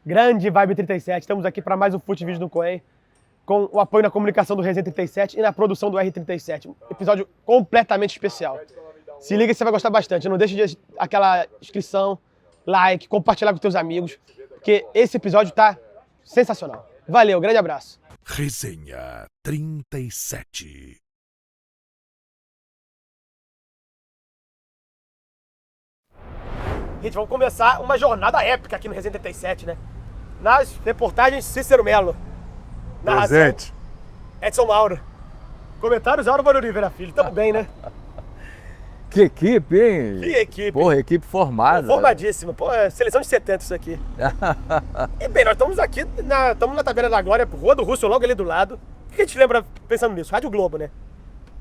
Grande Vibe 37, estamos aqui para mais um Fute Vídeo do Coen, com o apoio na comunicação do Resenha 37 e na produção do R37. Um episódio completamente especial. Se liga que você vai gostar bastante. Não deixe de aquela inscrição, like, compartilhar com teus amigos, porque esse episódio tá sensacional. Valeu, grande abraço. Resenha 37. Gente, vamos começar uma jornada épica aqui no Resenha 37, né? Nas reportagens, Cícero Melo. Narração, Presente. Edson Mauro. Comentários, Álvaro Oliveira Filho. Tamo bem, né? Que equipe, hein? Que equipe. Porra, equipe formada. Formadíssima. Pô, é seleção de 70 isso aqui. E bem, nós estamos aqui, estamos na Taverna da Glória, Rua do Russo, logo ali do lado. O que a gente lembra pensando nisso? Rádio Globo, né?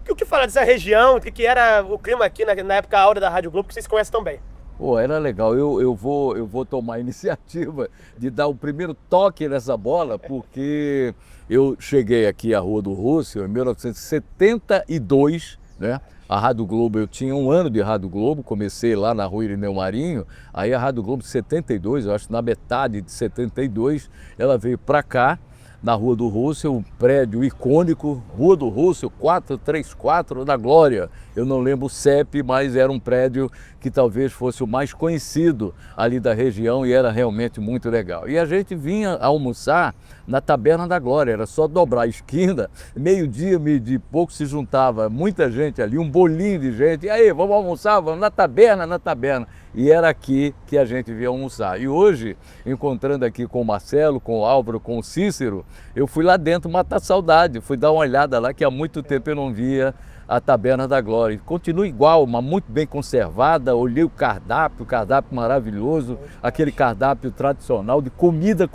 O que falar dessa região, o que era o clima aqui na época áurea da Rádio Globo, que vocês conhecem tão bem? Pô, era legal. Eu vou tomar a iniciativa de dar o primeiro toque nessa bola, porque eu cheguei aqui à Rua do Russo em 1972, né? A Rádio Globo, eu tinha um ano de Rádio Globo, comecei lá na Rua Irineu Marinho, aí a Rádio Globo 72, eu acho que na metade de 72, ela veio para cá, na Rua do Russo, um prédio icônico, Rua do Russo, 434 da Glória. Eu não lembro o CEP, mas era um prédio que talvez fosse o mais conhecido ali da região e era realmente muito legal. E a gente vinha almoçar na Taberna da Glória, era só dobrar a esquina, meio-dia e pouco se juntava muita gente ali, um bolinho de gente, e aí, vamos almoçar? Vamos na taberna, na taberna. E era aqui que a gente vinha almoçar. E hoje, encontrando aqui com o Marcelo, com o Álvaro, com o Cícero, eu fui lá dentro matar saudade, fui dar uma olhada lá, que há muito tempo eu não via a Taberna da Glória. Continua igual, mas muito bem conservada, olhei o cardápio maravilhoso, aquele cardápio tradicional de comida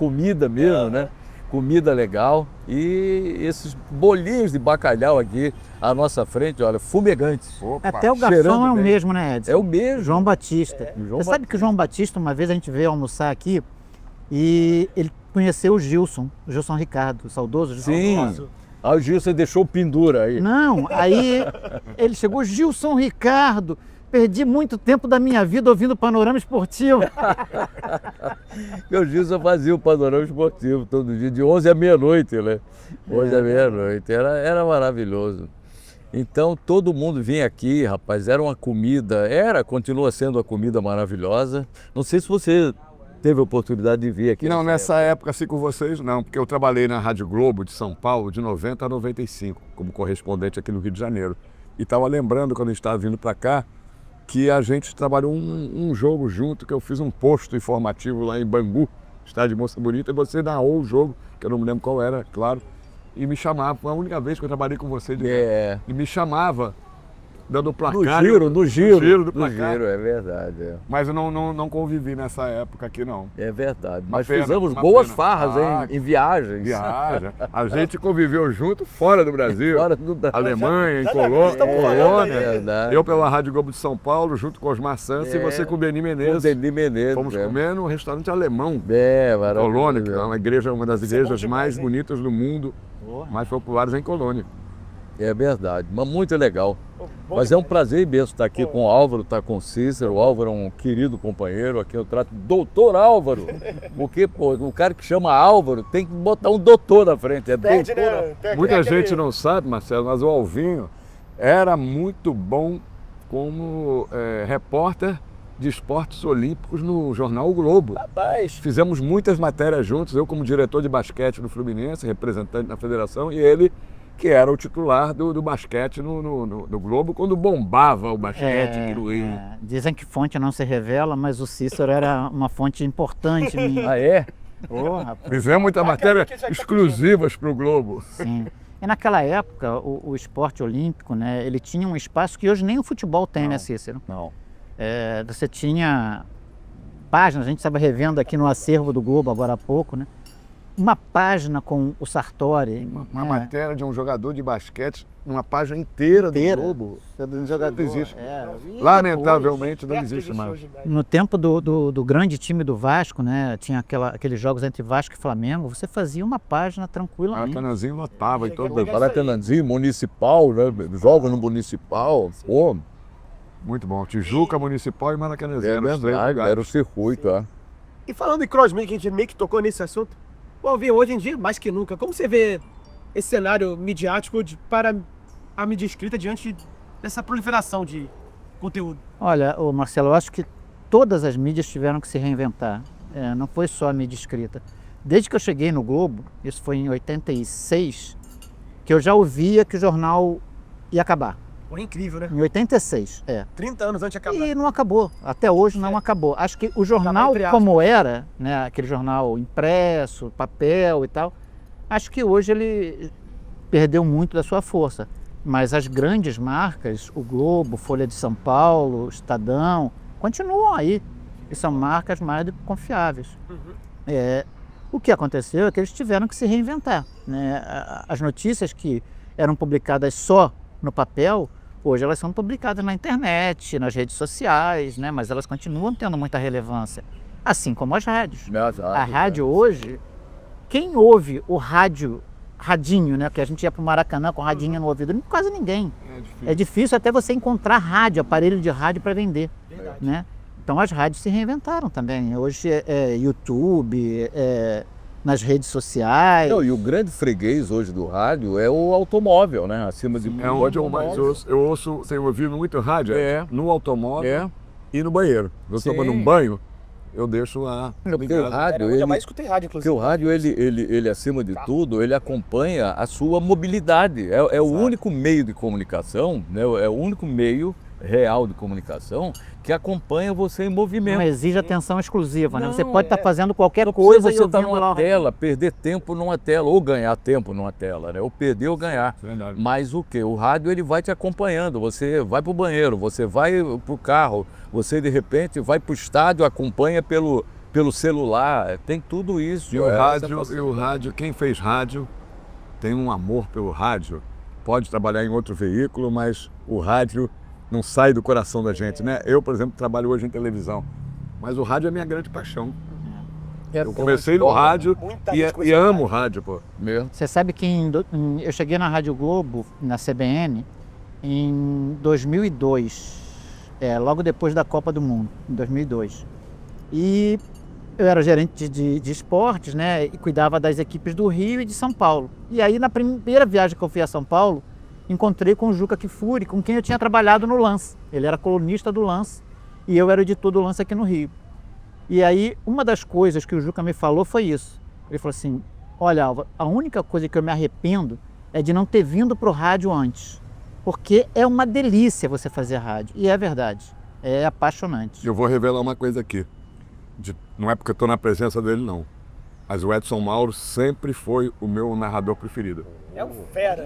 mesmo, né? Comida legal e esses bolinhos de bacalhau aqui à nossa frente, olha, fumegantes. Opa, até o garçom é o mesmo, né, Edson? É o mesmo. João Batista. Você sabe que o João Batista, uma vez a gente veio almoçar aqui e ele conheceu o Gilson Ricardo, o saudoso Gilson. Sim. Aí o Gilson deixou o pendura aí. Não, aí ele chegou, Gilson Ricardo, perdi muito tempo da minha vida ouvindo Panorama Esportivo. Meu Gilson fazia o Panorama Esportivo todo dia, de 11 à meia-noite, né? 11 à meia-noite, era maravilhoso. Então todo mundo vinha aqui, rapaz, era uma comida, continua sendo uma comida maravilhosa. Não sei se você teve a oportunidade de vir aqui. Não, nessa época assim com vocês não, porque eu trabalhei na Rádio Globo de São Paulo de 90 a 95, como correspondente aqui no Rio de Janeiro. E estava lembrando, quando a gente estava vindo para cá, que a gente trabalhou um jogo junto, que eu fiz um posto informativo lá em Bangu, estádio de Moça Bonita, e você narrou o jogo, que eu não me lembro qual era, claro, e me chamava, foi a única vez que eu trabalhei com você, e me chamava, dando o placar. No giro do placar. No giro, é verdade. É. Mas eu não convivi nessa época aqui, não. É verdade. Uma Mas pena, fizemos uma boas pena. farras em viagens. Viaja. A gente conviveu junto fora do Brasil. Fora do Brasil. Alemanha, em Colônia. Verdade. Eu pela Rádio Globo de São Paulo, junto com Osmar Santos, e você com o Beni Menezes. Com o Beni Menezes. Fomos comer num restaurante alemão. Maravilhoso. Colônia, que é uma das igrejas mais bonitas do mundo, mais populares em Colônia. É verdade, mas muito legal. Mas é um prazer imenso estar aqui com o Álvaro, estar com o Cícero. O Álvaro é um querido companheiro, aqui eu trato doutor Álvaro, porque pô, o cara que chama Álvaro tem que botar um doutor na frente, é doutor. Né? Muita gente não sabe, Marcelo, mas o Alvinho era muito bom como repórter de esportes olímpicos no jornal O Globo. Rapaz. Fizemos muitas matérias juntos, eu como diretor de basquete no Fluminense, representante na federação, e ele que era o titular do basquete no Globo, quando bombava o basquete aqui no Rio. Dizem que fonte não se revela, mas o Cícero era uma fonte importante minha. Ah, é? Fizemos muitas matérias exclusivas para o Globo. Sim. E naquela época, o esporte olímpico, né, ele tinha um espaço que hoje nem o futebol tem, né, Cícero? Não. Você tinha páginas, a gente estava revendo aqui no acervo do Globo agora há pouco, né? Uma página com o Sartori. Uma matéria de um jogador de basquete, uma página inteira do Globo. Um jogador, não existe. Lamentavelmente não existe mais. No tempo do grande time do Vasco, né, tinha aqueles jogos entre Vasco e Flamengo, você fazia uma página tranquilamente. Maracanãzinho lotava em todo o Maracanãzinho, Municipal, né? Jogos no Municipal. Pô. Muito bom. Tijuca, Municipal e Maracanãzinho. É verdade, era o circuito, E falando em cross-mídia, que a gente meio que tocou nesse assunto, o Alvin, hoje em dia, mais que nunca, como você vê esse cenário midiático para a mídia escrita diante dessa proliferação de conteúdo? Olha, ô Marcelo, eu acho que todas as mídias tiveram que se reinventar. Não foi só a mídia escrita. Desde que eu cheguei no Globo, isso foi em 86, que eu já ouvia que o jornal ia acabar. Foi incrível, né? Em 86, 30 anos antes de acabar. E não acabou. Até hoje não acabou. Acho que o jornal, entre aspas. como era, né, aquele jornal impresso, papel e tal, acho que hoje ele perdeu muito da sua força. Mas as grandes marcas, o Globo, Folha de São Paulo, Estadão, continuam aí. E são marcas mais do que confiáveis. O que aconteceu é que eles tiveram que se reinventar, né? As notícias que eram publicadas só no papel, hoje elas são publicadas na internet, nas redes sociais, né? Mas elas continuam tendo muita relevância, assim como as rádios. A rádio hoje, quem ouve o radinho, né? Que a gente ia para o Maracanã com o radinho no ouvido, quase ninguém. É difícil até você encontrar rádio, aparelho de rádio para vender, né? Então as rádios se reinventaram também. Hoje é YouTube, nas redes sociais. Não, e o grande freguês hoje do rádio é o automóvel, né? Acima de É onde eu mais ouço. Eu ouço, sem ouvir muito rádio, no automóvel e no banheiro. Eu estou tomando um banho, eu deixo lá. Porque o rádio, Eu jamais escutei rádio, porque inclusive. o rádio, ele, acima de tudo, ele acompanha a sua mobilidade. É o único meio de comunicação, né? É o único meio real de comunicação que acompanha você em movimento. Não exige atenção exclusiva, né? Não, Você pode estar fazendo qualquer Não coisa precisa e você estar ouvindo lá numa o tela, perder tempo numa tela, ou ganhar tempo numa tela, né? Ou perder ou ganhar. Verdade. Mas o quê? O rádio ele vai te acompanhando. Você vai para o banheiro, você vai para o carro, você de repente vai para o estádio, acompanha pelo celular. Tem tudo isso. E o rádio, quem fez rádio tem um amor pelo rádio. Pode trabalhar em outro veículo, mas o rádio não sai do coração da gente, né? Eu, por exemplo, trabalho hoje em televisão, mas o rádio é minha grande paixão. Eu comecei no rádio e amo o rádio, pô. Mesmo. Você sabe que eu cheguei na Rádio Globo, na CBN, em 2002, logo depois da Copa do Mundo, em 2002. E eu era gerente de esportes, né, e cuidava das equipes do Rio e de São Paulo. E aí, na primeira viagem que eu fui a São Paulo, encontrei com o Juca Kfouri, com quem eu tinha trabalhado no Lance. Ele era colunista do Lance e eu era o editor do Lance aqui no Rio. E aí, uma das coisas que o Juca me falou foi isso. Ele falou assim, olha, Álvaro, a única coisa que eu me arrependo é de não ter vindo para o rádio antes. Porque é uma delícia você fazer rádio. E é verdade, é apaixonante. Eu vou revelar uma coisa aqui. Não é porque eu estou na presença dele, não. Mas o Edson Mauro sempre foi o meu narrador preferido. É um fera.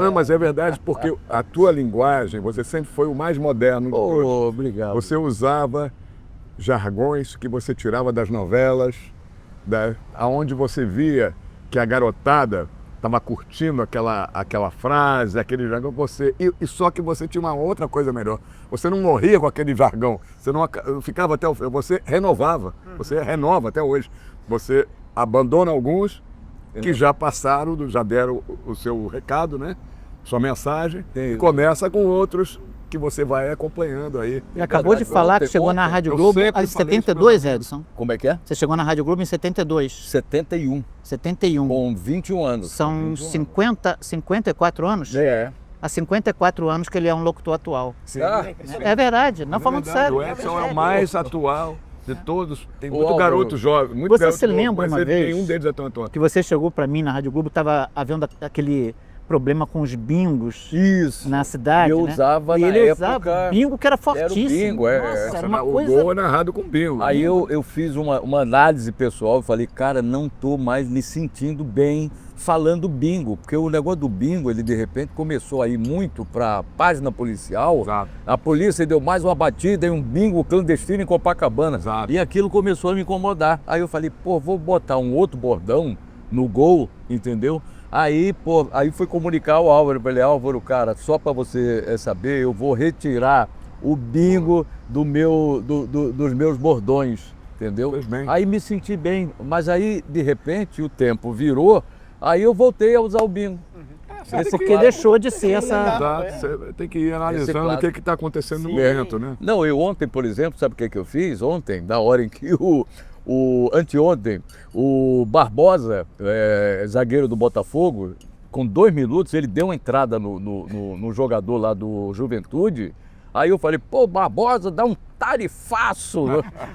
Não, mas é verdade, porque a tua linguagem, você sempre foi o mais moderno. Oh, obrigado. Você usava jargões que você tirava das novelas, aonde você via que a garotada estava curtindo aquela frase, aquele jargão, e só que você tinha uma outra coisa melhor. Você não morria com aquele jargão, você não ficava até você renovava, você renova até hoje. Você abandona alguns que já passaram, já deram o seu recado, né? Sua mensagem, e começa com outros que você vai acompanhando aí. E acabou de falar que chegou na Rádio Eu sempre sempre em falei isso pro 72, Edson. Como é que é? Você chegou na Rádio Globo em 72. 71, 71. com 21 anos. São 54 anos? Há 54 anos que ele é um locutor atual. É verdade, não falando sério. O Edson é o mais atual de todos. Tem O muito Álvaro, garoto jovem. Muito você garoto se novo, lembra mas uma vez nenhum deles é tão atual. que você chegou para mim na Rádio Globo, estava havendo aquele problema com os bingos Isso. na cidade, Eu né? usava E na ele época. usava bingo que era fortíssimo. bingo, Nossa, era uma O coisa... gol é narrado com bingo. Aí eu fiz uma análise pessoal e falei, cara, não tô mais me sentindo bem falando bingo, porque o negócio do bingo, ele de repente começou a ir muito para página policial. Exato. A polícia deu mais uma batida e um bingo clandestino em Copacabana. Exato. E aquilo começou a me incomodar. Aí eu falei, pô, vou botar um outro bordão no gol, entendeu? Aí fui comunicar ao Álvaro, eu falei, Álvaro, cara, só para você saber, eu vou retirar o bingo dos meus bordões, entendeu? Pois bem. Aí me senti bem, mas aí, de repente, o tempo virou, aí eu voltei a usar o bingo. É porque deixou de ser essa... Exato, você tem que ir analisando o clássico. que está acontecendo no evento, né? Não, eu ontem, por exemplo, sabe o que eu fiz? Ontem, na hora em que anteontem, o Barbosa, zagueiro do Botafogo, com 2 minutos, ele deu uma entrada no jogador lá do Juventude. Aí eu falei, pô, Barbosa, dá um tarifaço.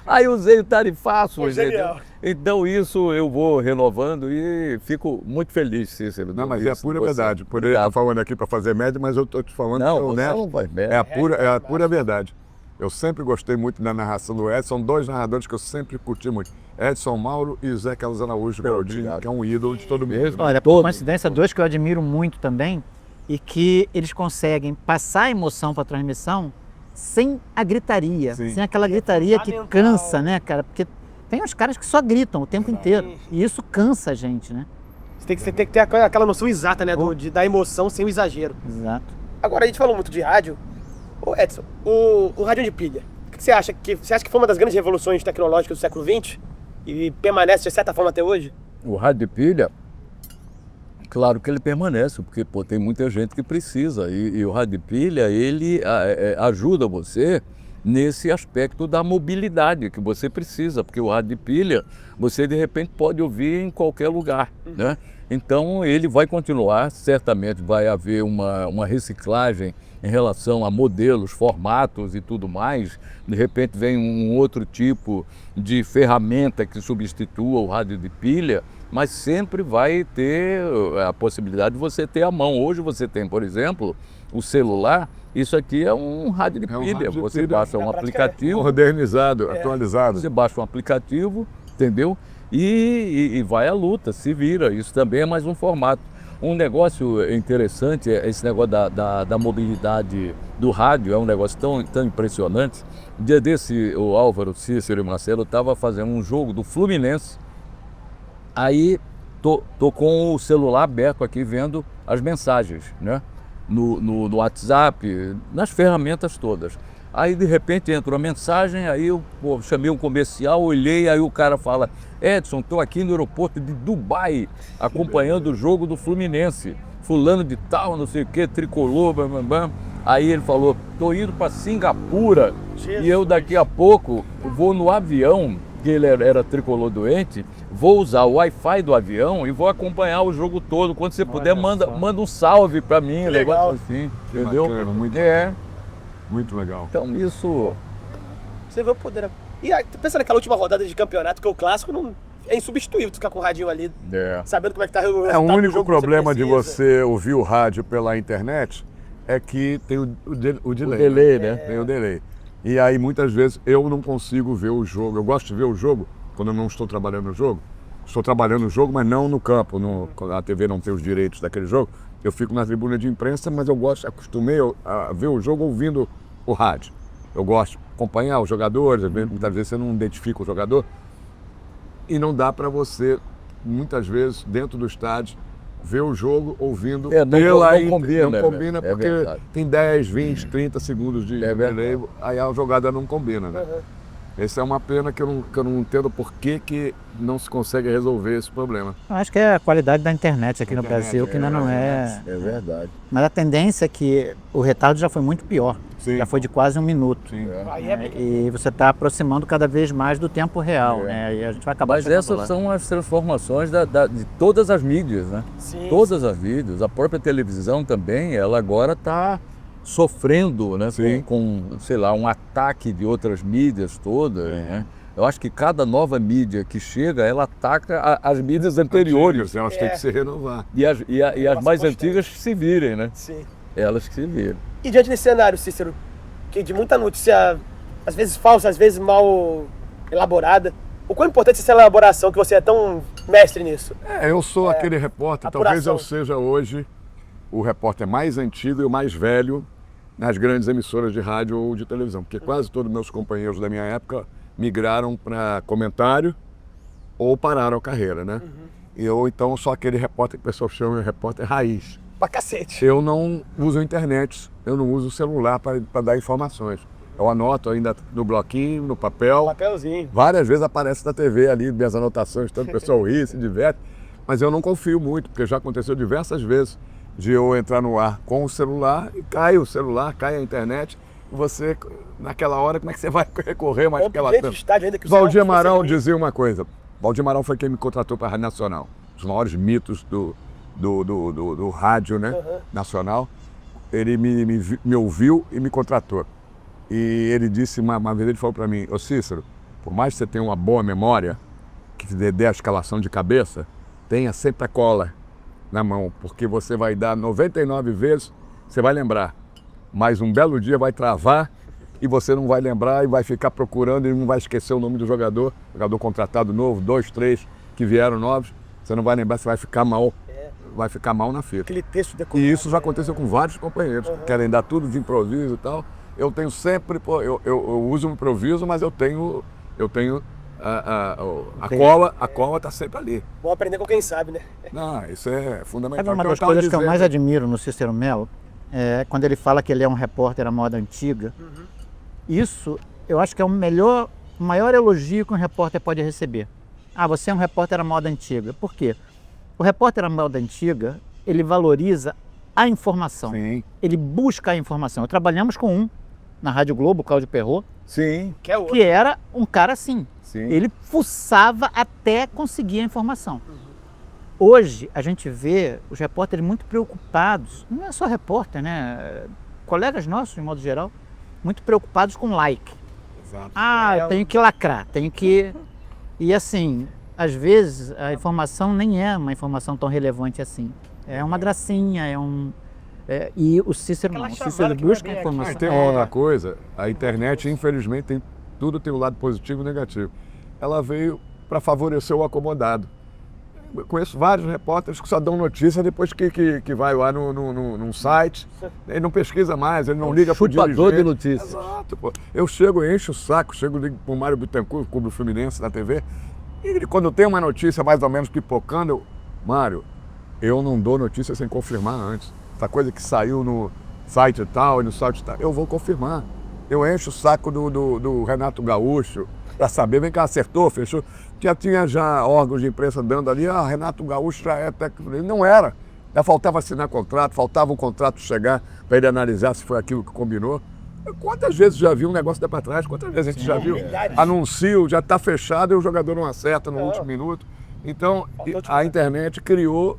Aí eu usei o tarifaço. Genial. Então isso eu vou renovando e fico muito feliz, Cícero. Não, mas é a pura verdade. Poderia Obrigado. estar falando aqui para fazer média, mas eu estou te falando Não, que é você honesto. não faz média. É a pura verdade. Eu sempre gostei muito da narração do Edson. São 2 narradores que eu sempre curti muito. Edson Mauro e Zé Carlos Araújo Geraldinho, que é um ídolo de todo mundo. Mesmo. Olha, por coincidência, 2 que eu admiro muito também e que eles conseguem passar a emoção para a transmissão sem a gritaria, Sim. sem aquela gritaria que Fundamental. cansa, né, cara? Porque tem uns caras que só gritam o tempo inteiro e isso cansa a gente, né? Você tem que ter aquela noção exata, né? Da emoção sem o exagero. Exato. Agora, a gente falou muito de rádio. Ô Edson, o rádio de pilha, o que você acha? Você acha que foi uma das grandes revoluções tecnológicas do século XX? E permanece de certa forma até hoje? O rádio de pilha, claro que ele permanece, porque pô, tem muita gente que precisa. E o rádio de pilha, ele ajuda você nesse aspecto da mobilidade que você precisa, porque o rádio de pilha, você de repente pode ouvir em qualquer lugar, né? Então ele vai continuar, certamente vai haver uma reciclagem em relação a modelos, formatos e tudo mais. De repente vem um outro tipo de ferramenta que substitua o rádio de pilha, mas sempre vai ter a possibilidade de você ter à mão. Hoje você tem, por exemplo, o celular. Isso aqui é um rádio de É um pilha. rádio de Você pilha. baixa um aplicativo, Modernizado, atualizado. você baixa um aplicativo, entendeu? E vai à luta, se vira. Isso também é mais um formato. Um negócio interessante é esse negócio da mobilidade do rádio, é um negócio tão impressionante. Um dia desse, o Álvaro, Cícero e Marcelo estavam fazendo um jogo do Fluminense. Aí tô com o celular aberto aqui vendo as mensagens, né? No WhatsApp, nas ferramentas todas. Aí de repente entra uma mensagem, aí eu chamei um comercial, olhei, aí o cara fala: Edson, estou aqui no aeroporto de Dubai, acompanhando o jogo do Fluminense. Fulano de tal, não sei o que, tricolor, bam, bam, bam. Aí ele falou: estou indo para Singapura e eu daqui a pouco vou no avião, que ele era tricolor doente, vou usar o Wi-Fi do avião e vou acompanhar o jogo todo. Quando você puder, manda um salve para mim, um legal. negócio assim, Que entendeu? bacana, muito, É, muito legal. então isso... Você vê o poder. E aí, pensa naquela última rodada de campeonato, que o clássico não é insubstituível, tu ficar com o radinho ali, sabendo como é que tá o O resultado do único jogo que problema de precisa. você ouvir o rádio pela internet é que tem o delay. delay, né? Tem o delay. E aí muitas vezes eu não consigo ver o jogo. Eu gosto de ver o jogo quando eu não estou trabalhando no jogo. Estou trabalhando no jogo, mas não no campo. A TV não tem os direitos daquele jogo. Eu fico na tribuna de imprensa, mas eu acostumei a ver o jogo ouvindo o rádio. Eu gosto de acompanhar os jogadores, muitas vezes você não identifica o jogador. E não dá para você, muitas vezes, dentro do estádio, ver o jogo ouvindo não combina, não combina é porque verdade. tem 10, 20, 30 segundos de delay, aí a jogada não combina, né? Essa é uma pena que eu não entendo por que não se consegue resolver esse problema. Eu acho que é a qualidade da internet aqui no Internet, Brasil, que ainda não é... É verdade. Mas a tendência é que o retardo já foi muito pior. Sim. Já foi de quase 1 minuto. Sim. Aí é E você está aproximando cada vez mais do tempo real, né? E a gente vai acabar Mas chegando essas lá. são as transformações de todas as mídias, né? Sim. Todas as mídias. A própria televisão também, ela agora está sofrendo, né? Sim. Com, sei lá, um ataque de outras mídias todas, né? Eu acho que cada nova mídia que chega, ela ataca as mídias anteriores. Elas têm que se renovar. E as mais constante. antigas que se virem, né? Sim. Elas que se virem. E diante desse cenário, Cícero, que de muita notícia, às vezes falsa, às vezes mal elaborada, o quão importante é essa elaboração, que você é tão mestre nisso? Eu sou aquele repórter, talvez apuração. eu seja hoje o repórter mais antigo e o mais velho nas grandes emissoras de rádio ou de televisão, porque quase todos meus companheiros da minha época migraram para comentário ou pararam a carreira, né? E eu, então, sou aquele repórter que o pessoal chama de repórter raiz. Pra cacete. Eu não uso a internet, eu não uso o celular para dar informações. Eu anoto ainda no bloquinho, no papel. Papelzinho. Várias vezes aparece na TV ali, minhas anotações, tanto o pessoal ri, se diverte. Mas eu não confio muito, porque já aconteceu diversas vezes de eu entrar no ar com o celular e cai o celular, cai a internet. Você, naquela hora, como é que você vai recorrer mais aquela Dentro do estádio ainda que o Valdir sinal fosse Amaral ruim. dizia uma coisa. Valdir Amaral foi quem me contratou para a Rádio Nacional. Os maiores mitos do rádio, né, nacional. Ele me ouviu e me contratou. E ele disse, uma vez ele falou para mim: ô Cícero, por mais que você tenha uma boa memória, que te dê a escalação de cabeça, tenha sempre a cola na mão, porque você vai dar 99 vezes, você vai lembrar. Mas um belo dia vai travar e você não vai lembrar e vai ficar procurando e não vai esquecer o nome do jogador contratado novo, 2, 3 que vieram novos, você não vai lembrar, você vai ficar mal na fita. Aquele texto decorado. E isso já aconteceu com vários companheiros, que querem dar tudo de improviso e tal. Eu tenho sempre, eu uso o improviso, mas eu tenho a cola está sempre ali. Bom aprender com quem sabe, né? Não, isso é fundamental. Sabe uma Então, das tava coisas que eu dizendo- mais admiro no Cícero Melo é quando ele fala que ele é um repórter à moda antiga. Isso eu acho que é o maior elogio que um repórter pode receber. Ah, você é um repórter à moda antiga. Por quê? O repórter à moda antiga, ele valoriza a informação. Sim, Ele busca a informação. Trabalhamos com um na Rádio Globo, o Cláudio Perrot, sim, Que é outro. que era um cara assim. sim. Ele fuçava até conseguir a informação. Hoje, a gente vê os repórteres muito preocupados, não é só repórter, né? Colegas nossos, de modo geral, muito preocupados com like. Exato. Ah, eu tenho que lacrar, tenho que... E assim, às vezes a informação nem é uma informação tão relevante assim. É uma gracinha, e o Cícero não, Aquela o Cícero chamada que busca vai vir a aqui. informação. Mas tem uma outra coisa, a internet, infelizmente, tudo tem o lado positivo e negativo. Ela veio para favorecer o acomodado. Eu conheço vários repórteres que só dão notícia depois que vai lá num site, ele não pesquisa mais, ele não liga para o Chupador de dirigente. notícias. Exato, pô. Eu chego, encho o saco, ligo pro Mário Bittencourt, cubro o Fluminense na TV, e ele, quando tem uma notícia mais ou menos pipocando, Mário, eu não dou notícia sem confirmar antes. Essa coisa que saiu no site tal e no site tal, eu vou confirmar. Eu encho o saco do Renato Gaúcho para saber, vem cá, acertou, fechou. Tinha já órgãos de imprensa dando ali, Renato Gaúcho já é técnico. Ele não era. Já faltava assinar contrato, faltava o contrato chegar para ele analisar se foi aquilo que combinou. Quantas vezes já viu um negócio dar para trás? Quantas vezes a gente já viu? Anuncio, já está fechado e o jogador não acerta no último minuto. Então, a internet criou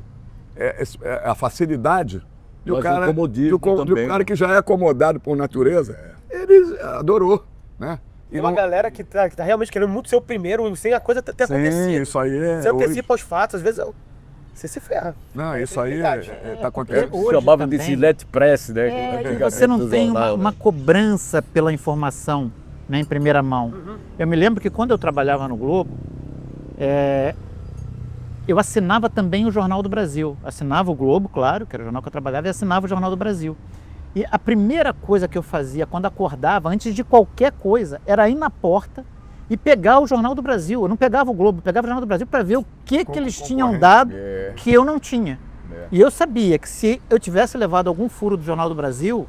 a facilidade do Mas o cara, comodismo do também. cara que já é acomodado por natureza. Ele adorou, né? E Tem uma não- galera que tá realmente querendo muito ser o primeiro, sem a coisa ter Sim, acontecido. isso aí é. Você hoje- antecipa os fatos, às vezes você se ferra. Não, isso aí Verdade. tá acontecendo. Hoje Chamava de também- Gillette Press, né? E você não Do tem jornal, uma né? cobrança pela informação, né, em primeira mão. Eu me lembro que quando eu trabalhava no Globo, eu assinava também o Jornal do Brasil. Assinava o Globo, claro, que era o jornal que eu trabalhava, e assinava o Jornal do Brasil. E a primeira coisa que eu fazia quando acordava, antes de qualquer coisa, era ir na porta e pegar o Jornal do Brasil. Eu não pegava o Globo, eu pegava o Jornal do Brasil para ver o que eles tinham concorrente. dado É. que eu não tinha. E eu sabia que se eu tivesse levado algum furo do Jornal do Brasil,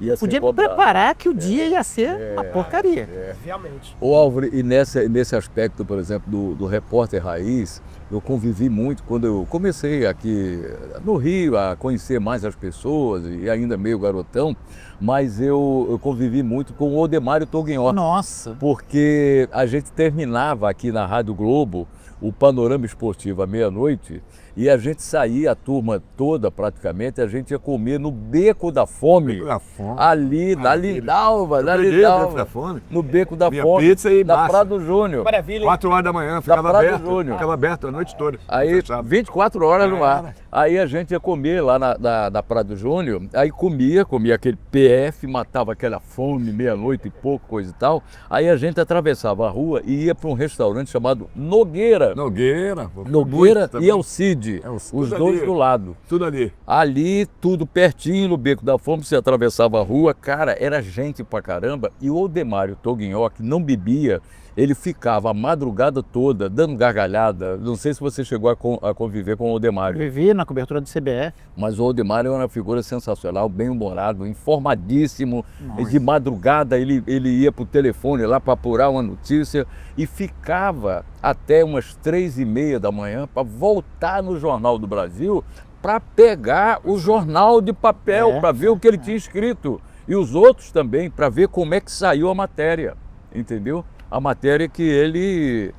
Ia ser podia me cobrado. preparar que o dia ia ser uma porcaria. Realmente. Ô Álvaro, e nesse aspecto, por exemplo, do repórter raiz, eu convivi muito quando eu comecei aqui no Rio a conhecer mais as pessoas e ainda meio garotão, mas eu convivi muito com o Odemário Toguinho, Nossa, porque a gente terminava aqui na Rádio Globo o Panorama Esportivo à meia-noite e a gente saía, a turma toda praticamente, a gente ia comer no Beco da Fome, Da fome. ali na Lindalva, na Peguei o Lindalva. Beco da Fome. No Beco da Minha Fome, pizza e na massa. Prado Júnior. Maravilha, hein? 4 horas da manhã, ficava Prado aberto. Júnior. Ficava aberto a noite toda. Aí, Fechado. 24 horas no ar. Era. Aí a gente ia comer lá na Prado Júnior, aí comia aquele PF, matava aquela fome, meia-noite e pouco, coisa e tal. Aí a gente atravessava a rua e ia para um restaurante chamado Nogueira. Nogueira. pô. Nogueira Muito também. e Alcide, Alcide, os tudo dois ali. do lado. Tudo ali. Ali, tudo pertinho no Beco da Fome, você atravessava a rua, cara, era gente pra caramba. E o Odemário Toguinho, que não bebia, ele ficava a madrugada toda dando gargalhada. Não sei se você chegou a conviver com o eu Odemário, vivi na cobertura do CBF. mas o Odemário era uma figura sensacional, bem-humorado, informadíssimo. Nossa. De madrugada ele ia pro telefone lá para apurar uma notícia e ficava até umas 3h30 da manhã para voltar no Jornal do Brasil para pegar o jornal de papel, para ver o que ele tinha escrito. E os outros também, para ver como é que saiu a matéria, entendeu? A matéria que ele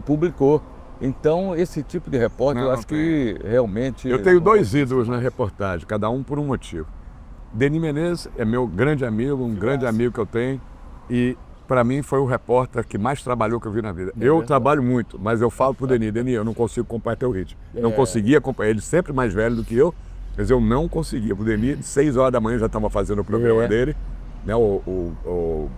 publicou. Então, esse tipo de repórter, eu acho que realmente... Eu tenho 2 ídolos na reportagem, cada um por um motivo. Denis Menezes é meu grande amigo, um grande amigo que eu tenho, e para mim foi o repórter que mais trabalhou que eu vi na vida. Eu trabalho muito, mas eu falo pro Denis, eu não consigo acompanhar teu ritmo. Não conseguia acompanhar, ele sempre mais velho do que eu, mas eu não conseguia. O Denis, 6 horas da manhã já estava fazendo o programa dele, né, o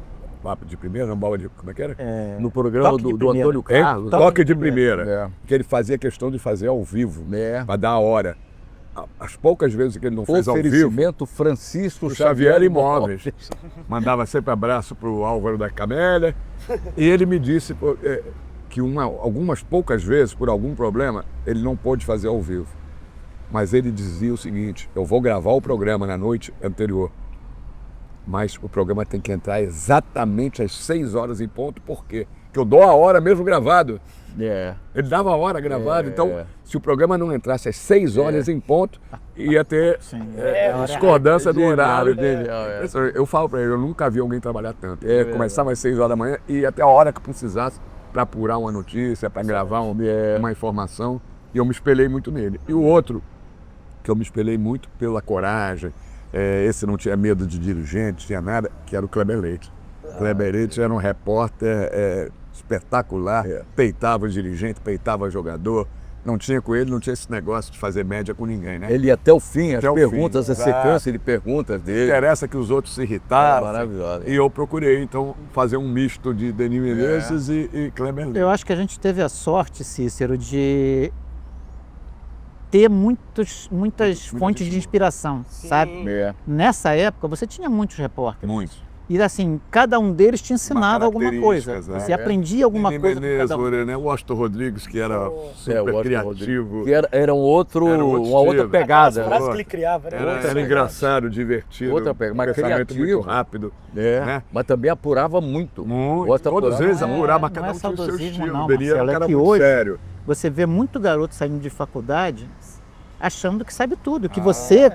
Papo de Primeira, não, bola de... Como é que era? No programa do Antônio Carlos. Toque de Primeira. Que ele fazia questão de fazer ao vivo, para dar a hora. As poucas vezes que ele não fez ao vivo... Oferecimento Francisco Xavier Imóveis. Mandava sempre abraço para o Álvaro da Camélia. E ele me disse que algumas poucas vezes, por algum problema, ele não pôde fazer ao vivo. Mas ele dizia o seguinte: eu vou gravar o programa na noite anterior, mas o programa tem que entrar exatamente às 6 horas em ponto. Por quê? Porque eu dou a hora mesmo gravado. Ele dava a hora gravada, então se o programa não entrasse às 6 horas em ponto, ia ter discordância do horário dele. Eu falo para ele, eu nunca vi alguém trabalhar tanto. Começava às 6 horas da manhã e ia até a hora que precisasse para apurar uma notícia, para gravar uma informação, e eu me espelhei muito nele. E o outro, que eu me espelhei muito pela coragem, esse não tinha medo de dirigente, tinha nada, que era o Kleber Leite. Kleber Leite era um repórter espetacular, peitava o dirigente, peitava o jogador. Não tinha com ele, não tinha esse negócio de fazer média com ninguém, né? Ele ia até o fim, as perguntas, a sequência de perguntas dele. Interessa que os outros se irritavam. Maravilhoso. E eu procurei, então, fazer um misto de Denis Menezes e Kleber Leite. Eu acho que a gente teve a sorte, Cícero, de ter muitas fontes de inspiração, sabe? Nessa época, você tinha muitos repórteres. Muitos. E assim, cada um deles te ensinava alguma coisa. Você aprendia alguma Denis coisa. Menezes, né? O Washington Rodrigues, que era super criativo. Que era uma outra pegada. As frases que ele criava, né? Era engraçado, divertido. Outra pegada, mas pensamento criativo. muito rápido. Né? Mas também apurava muito. Todos eles apuravam, cada um é tinha o seu saudosismo, estilo. não, O Denis era um Marcelo, cara é que muito hoje sério. Você vê muito garoto saindo de faculdade achando que sabe tudo, que você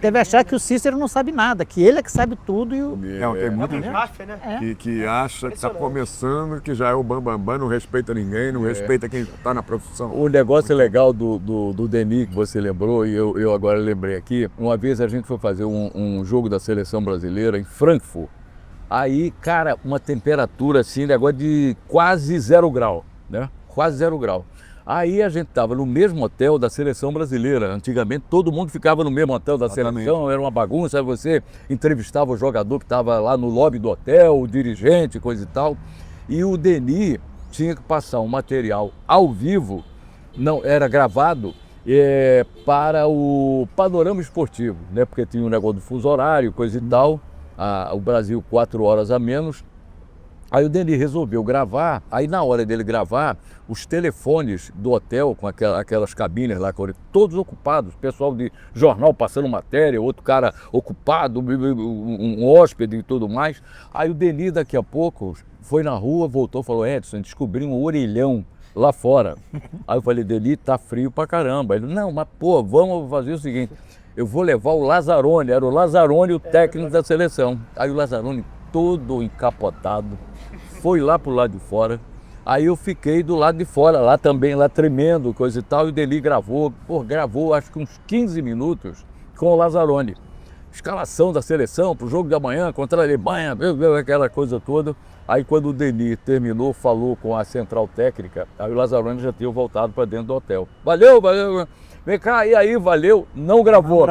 deve achar que o Cícero não sabe nada, que ele é que sabe tudo e o... Tem muita gente que acha que está começando, que já é o bambambam, não respeita ninguém, não respeita quem está na profissão. O negócio legal do Denis, que você lembrou, e eu agora lembrei aqui, uma vez a gente foi fazer um jogo da seleção brasileira em Frankfurt. Aí, cara, uma temperatura assim, negócio de quase 0 grau, né? Quase 0 grau. Aí a gente estava no mesmo hotel da seleção brasileira. Antigamente todo mundo ficava no mesmo hotel da seleção, era uma bagunça. Aí você entrevistava o jogador que estava lá no lobby do hotel, o dirigente, coisa e tal. E o Denis tinha que passar um material ao vivo, não era gravado, para o panorama esportivo, né? Porque tinha um negócio do fuso horário, coisa e tal. O Brasil 4 horas a menos. Aí o Denis resolveu gravar, aí na hora dele gravar, os telefones do hotel, com aquelas cabines lá, todos ocupados, pessoal de jornal passando matéria, outro cara ocupado, um hóspede e tudo mais. Aí o Denis daqui a pouco foi na rua, voltou e falou: Edson, descobri um orelhão lá fora. Aí eu falei: Denis, tá frio pra caramba. Ele: não, mas pô, vamos fazer o seguinte, eu vou levar o Lazzaroni, era o Lazzaroni o técnico da seleção. Aí o Lazzaroni todo encapotado, foi lá pro lado de fora, aí eu fiquei do lado de fora, lá também, lá tremendo, coisa e tal, e o Denis gravou acho que uns 15 minutos com o Lazzaroni. Escalação da seleção pro jogo de amanhã contra a Alemanha, aquela coisa toda. Aí quando o Denis terminou, falou com a central técnica, aí o Lazzaroni já tinha voltado para dentro do hotel. Valeu, vem cá, e aí, valeu, não gravou.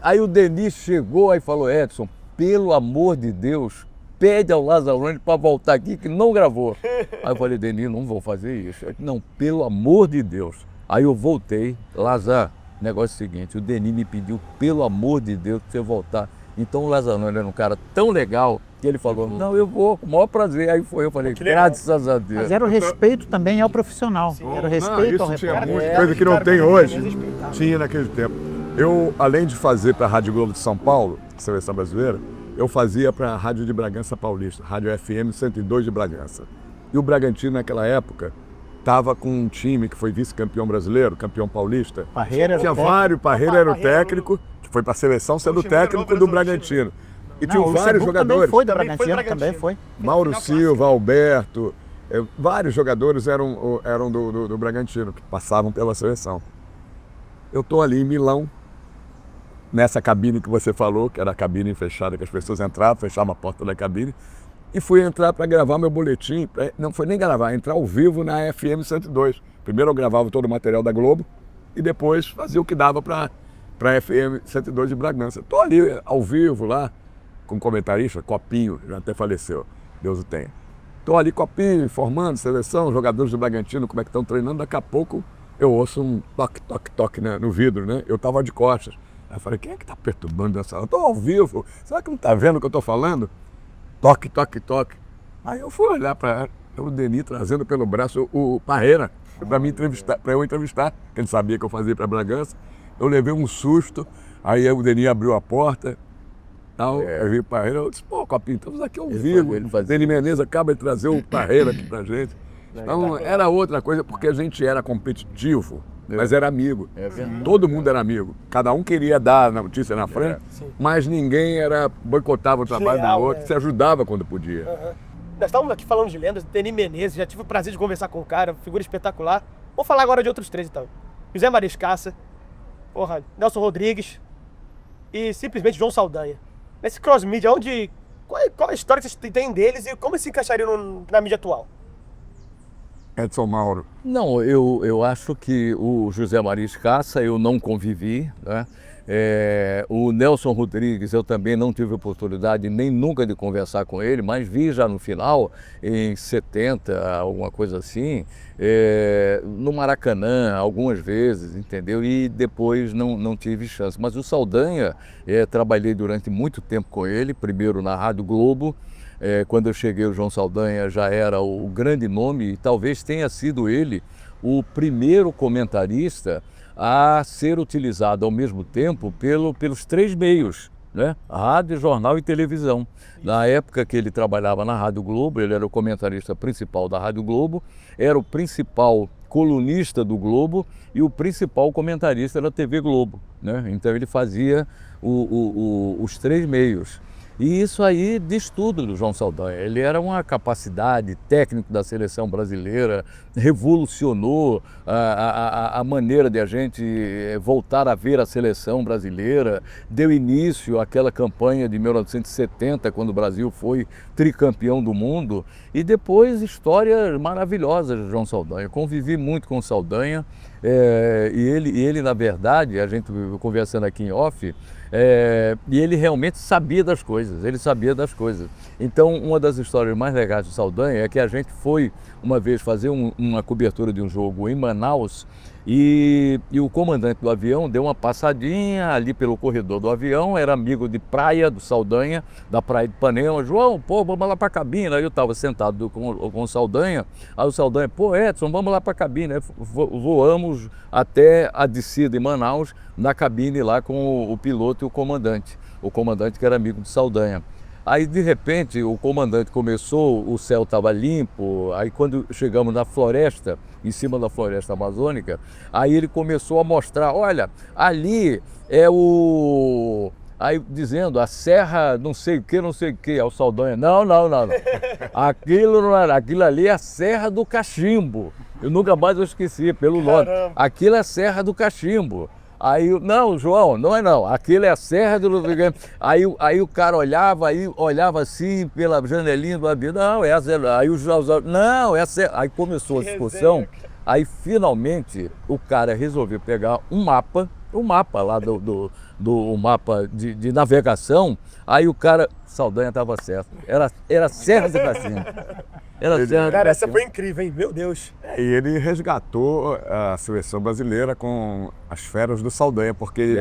Aí o Denis chegou e falou: Edson, pelo amor de Deus, pede ao Lazzaroni para voltar aqui que não gravou. Aí eu falei: Denis, não vou fazer isso. Eu disse: não, pelo amor de Deus. Aí eu voltei: Lazar, negócio é o seguinte, o Denis me pediu, pelo amor de Deus, para você voltar. Então o Lazzaroni era um cara tão legal que ele falou: não, eu vou, com o maior prazer. Aí eu falei: graças a Deus. Mas era o respeito também ao profissional. Era o respeito ao tinha repórter. muita coisa que não tem hoje, tinha naquele tempo. Eu, além de fazer para a Rádio Globo de São Paulo, Seleção Brasileira, eu fazia para a Rádio de Bragança Paulista, Rádio FM 102 de Bragança. E o Bragantino, naquela época, estava com um time que foi vice-campeão brasileiro, campeão paulista. Parreira Tinha era vários, Parreira era o técnico, que foi para a seleção sendo técnico do Bragantino. E tinha vários jogadores. Também foi do Bragantino, também foi. Mauro Silva, Alberto, vários jogadores eram do Bragantino, que passavam pela seleção. Eu estou ali em Milão, nessa cabine que você falou, que era a cabine fechada, que as pessoas entravam, fechavam a porta da cabine, e fui entrar para gravar meu boletim, não foi nem gravar, entrar ao vivo na FM 102. Primeiro eu gravava todo o material da Globo, e depois fazia o que dava para a FM 102 de Bragança. Estou ali ao vivo lá, com comentarista, Copinho, já até faleceu, Deus o tenha. Estou ali, Copinho, informando, seleção, jogadores do Bragantino, como é que estão treinando. Daqui a pouco eu ouço um toque, toque, toque, né, no vidro, né? Eu estava de costas. Aí eu falei, quem é que está perturbando nessa sala? Eu estou ao vivo, será que não está vendo o que eu estou falando? Toque, toque, toque. Aí eu fui olhar para o Denis trazendo pelo braço o Parreira para eu entrevistar, que ele sabia que eu fazia para Bragança. Eu levei um susto, aí o Denis abriu a porta, tal, eu vi o Parreira, eu disse, pô, Copinho, estamos aqui ao vivo. O Denis Menezes acaba de trazer o Parreira aqui pra gente. Então era outra coisa, porque a gente era competitivo, mas era amigo. Todo mundo era amigo. Cada um queria dar a notícia na frente, mas ninguém boicotava o trabalho do outro, se ajudava quando podia. Nós estávamos aqui falando de lendas, Denis Menezes, já tive o prazer de conversar com o cara, figura espetacular. Vamos falar agora de outros três, então. José Mariscaça, Nelson Rodrigues e simplesmente João Saldanha. Nesse cross-mídia, qual a história que vocês têm deles e como eles se encaixariam na mídia atual? Edson Mauro. Não, eu acho que o José Mariscaça eu não convivi, né? O Nelson Rodrigues eu também não tive oportunidade nem nunca de conversar com ele, mas vi já no final, em 70, alguma coisa assim, no Maracanã algumas vezes, entendeu? E depois não tive chance. Mas o Saldanha, trabalhei durante muito tempo com ele, primeiro na Rádio Globo. Quando eu cheguei, o João Saldanha já era o grande nome e talvez tenha sido ele o primeiro comentarista a ser utilizado ao mesmo tempo pelos três meios, né? Rádio, jornal e televisão. Na época que ele trabalhava na Rádio Globo, ele era o comentarista principal da Rádio Globo, era o principal colunista do Globo e o principal comentarista da TV Globo, né? Então ele fazia os três meios. E isso aí diz tudo do João Saldanha. Ele era uma capacidade técnica da seleção brasileira, revolucionou a maneira de a gente voltar a ver a seleção brasileira, deu início àquela campanha de 1970, quando o Brasil foi tricampeão do mundo, e depois histórias maravilhosas de João Saldanha. Convivi muito com o Saldanha, e ele, na verdade, a gente conversando aqui em off, e ele realmente sabia das coisas, Então, uma das histórias mais legais do Saldanha é que a gente foi uma vez fazer uma cobertura de um jogo em Manaus e o comandante do avião deu uma passadinha ali pelo corredor do avião, era amigo de praia do Saldanha, da praia de Ipanema. João, pô, vamos lá para a cabine. Aí eu estava sentado com o Saldanha, aí o Saldanha, pô, Edson, vamos lá para a cabine. Aí voamos até a descida em Manaus, na cabine lá com o piloto e o comandante que era amigo de Saldanha. Aí, de repente, o comandante começou, o céu estava limpo, aí quando chegamos na floresta, em cima da floresta amazônica, aí ele começou a mostrar, olha, ali é o... Aí dizendo, a serra não sei o que, é o Saldanha. Não. Aquilo não era, aquilo ali é a Serra do Cachimbo. Eu nunca mais esqueci, pelo nome. Aquilo é a Serra do Cachimbo. Aí, não, João, não é não, aquilo é a Serra do... Aí o cara olhava assim pela janelinha do avião, não, é a Serra. Aí o João, não, é a Serra. Aí começou a discussão, aí finalmente o cara resolveu pegar um mapa lá do mapa de navegação, aí o cara, Saldanha estava certo, era Serra do Cachimbo. Cara, essa foi incrível, hein? Meu Deus. E ele resgatou a seleção brasileira com as feras do Saldanha, porque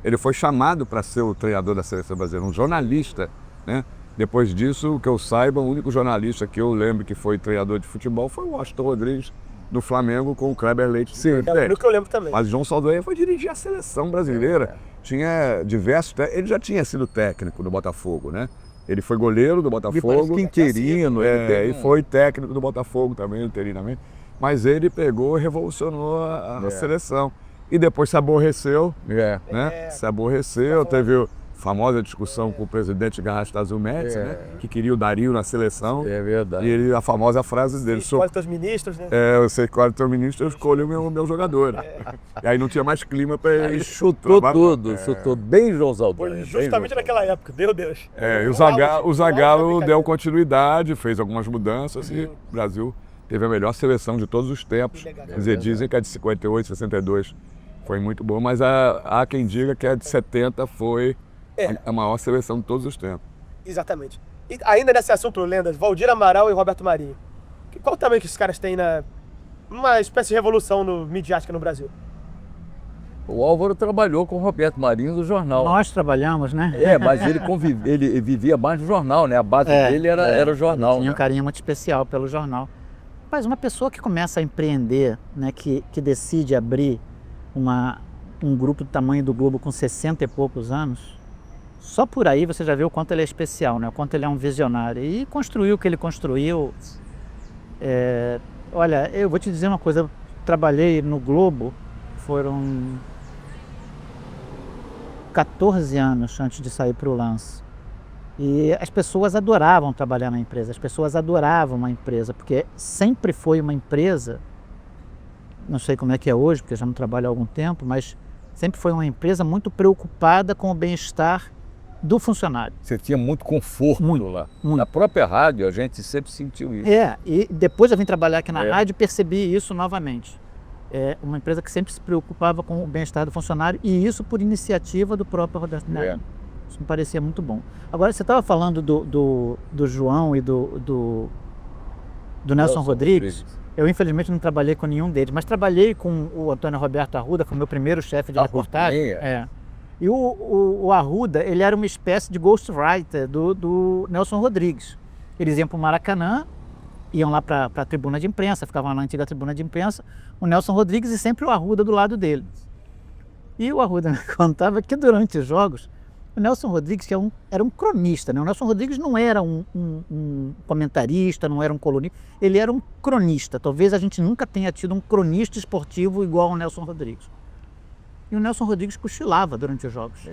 ele foi chamado para ser o treinador da seleção brasileira, um jornalista, né? Depois disso, que eu saiba, o único jornalista que eu lembro que foi treinador de futebol foi o Washington Rodrigues, do Flamengo, com o Kleber Leite. Sim, é o que eu lembro também. Mas o João Saldanha foi dirigir a seleção brasileira. Tinha diversos... Ele já tinha sido técnico do Botafogo, né? Ele foi goleiro do Botafogo. Interino. E foi técnico do Botafogo também, interinamente. mas ele pegou e revolucionou a seleção. E depois se aborreceu, né? Se aborreceu, teve famosa discussão com o presidente Garrastazu Médici, né? Que queria o Dario na seleção. É verdade. E a famosa frase dele: Escolhe teus ministros, né? eu sei qual é o teu ministro, eu escolho o meu jogador. E aí não tinha mais clima para ele. Aí chutou tudo, chutou bem João Foi Saldanha. justamente naquela época, meu Deus. E o Zagallo deu continuidade, fez algumas mudanças e o Brasil teve a melhor seleção de todos os tempos. Quer dizer, dizem que a de 58, 62 foi muito boa, mas há quem diga que a de 70 foi a maior seleção de todos os tempos. Exatamente. E ainda nesse assunto, lendas, Valdir Amaral e Roberto Marinho. Qual o tamanho que esses caras têm numa espécie de revolução midiática no Brasil? O Álvaro trabalhou com o Roberto Marinho do jornal. Nós trabalhamos, né? Mas ele vivia mais no jornal, né? A base dele era o jornal. Tinha um né? carinho muito especial pelo jornal. Mas uma pessoa que começa a empreender, né, que decide abrir um grupo do tamanho do Globo com 60 e poucos anos, só por aí você já vê o quanto ele é especial, né? O quanto ele é um visionário. E construiu o que ele construiu. Olha, eu vou te dizer uma coisa, eu trabalhei no Globo, foram 14 anos antes de sair para o Lance. E as pessoas adoravam trabalhar na empresa, as pessoas adoravam a empresa, porque sempre foi uma empresa, não sei como é que é hoje, porque eu já não trabalho há algum tempo, mas sempre foi uma empresa muito preocupada com o bem-estar do funcionário. Você tinha muito conforto lá. Muito. Na própria rádio a gente sempre sentiu isso. E depois eu vim trabalhar aqui na rádio e percebi isso novamente. É uma empresa que sempre se preocupava com o bem-estar do funcionário e isso por iniciativa do próprio Roberto Neto. Isso me parecia muito bom. Agora, você estava falando do João e do Nelson Rodrigues. Eu, infelizmente, não trabalhei com nenhum deles, mas trabalhei com o Antônio Roberto Arruda, que foi o meu primeiro chefe de reportagem. E o Arruda, ele era uma espécie de ghostwriter do Nelson Rodrigues. Eles iam para o Maracanã, iam lá para a tribuna de imprensa, ficavam na antiga tribuna de imprensa, o Nelson Rodrigues e sempre o Arruda do lado dele. E o Arruda me contava que durante os jogos, o Nelson Rodrigues era um cronista, né? O Nelson Rodrigues não era um comentarista, não era um colunista, ele era um cronista. Talvez a gente nunca tenha tido um cronista esportivo igual ao Nelson Rodrigues. E o Nelson Rodrigues cochilava durante os jogos.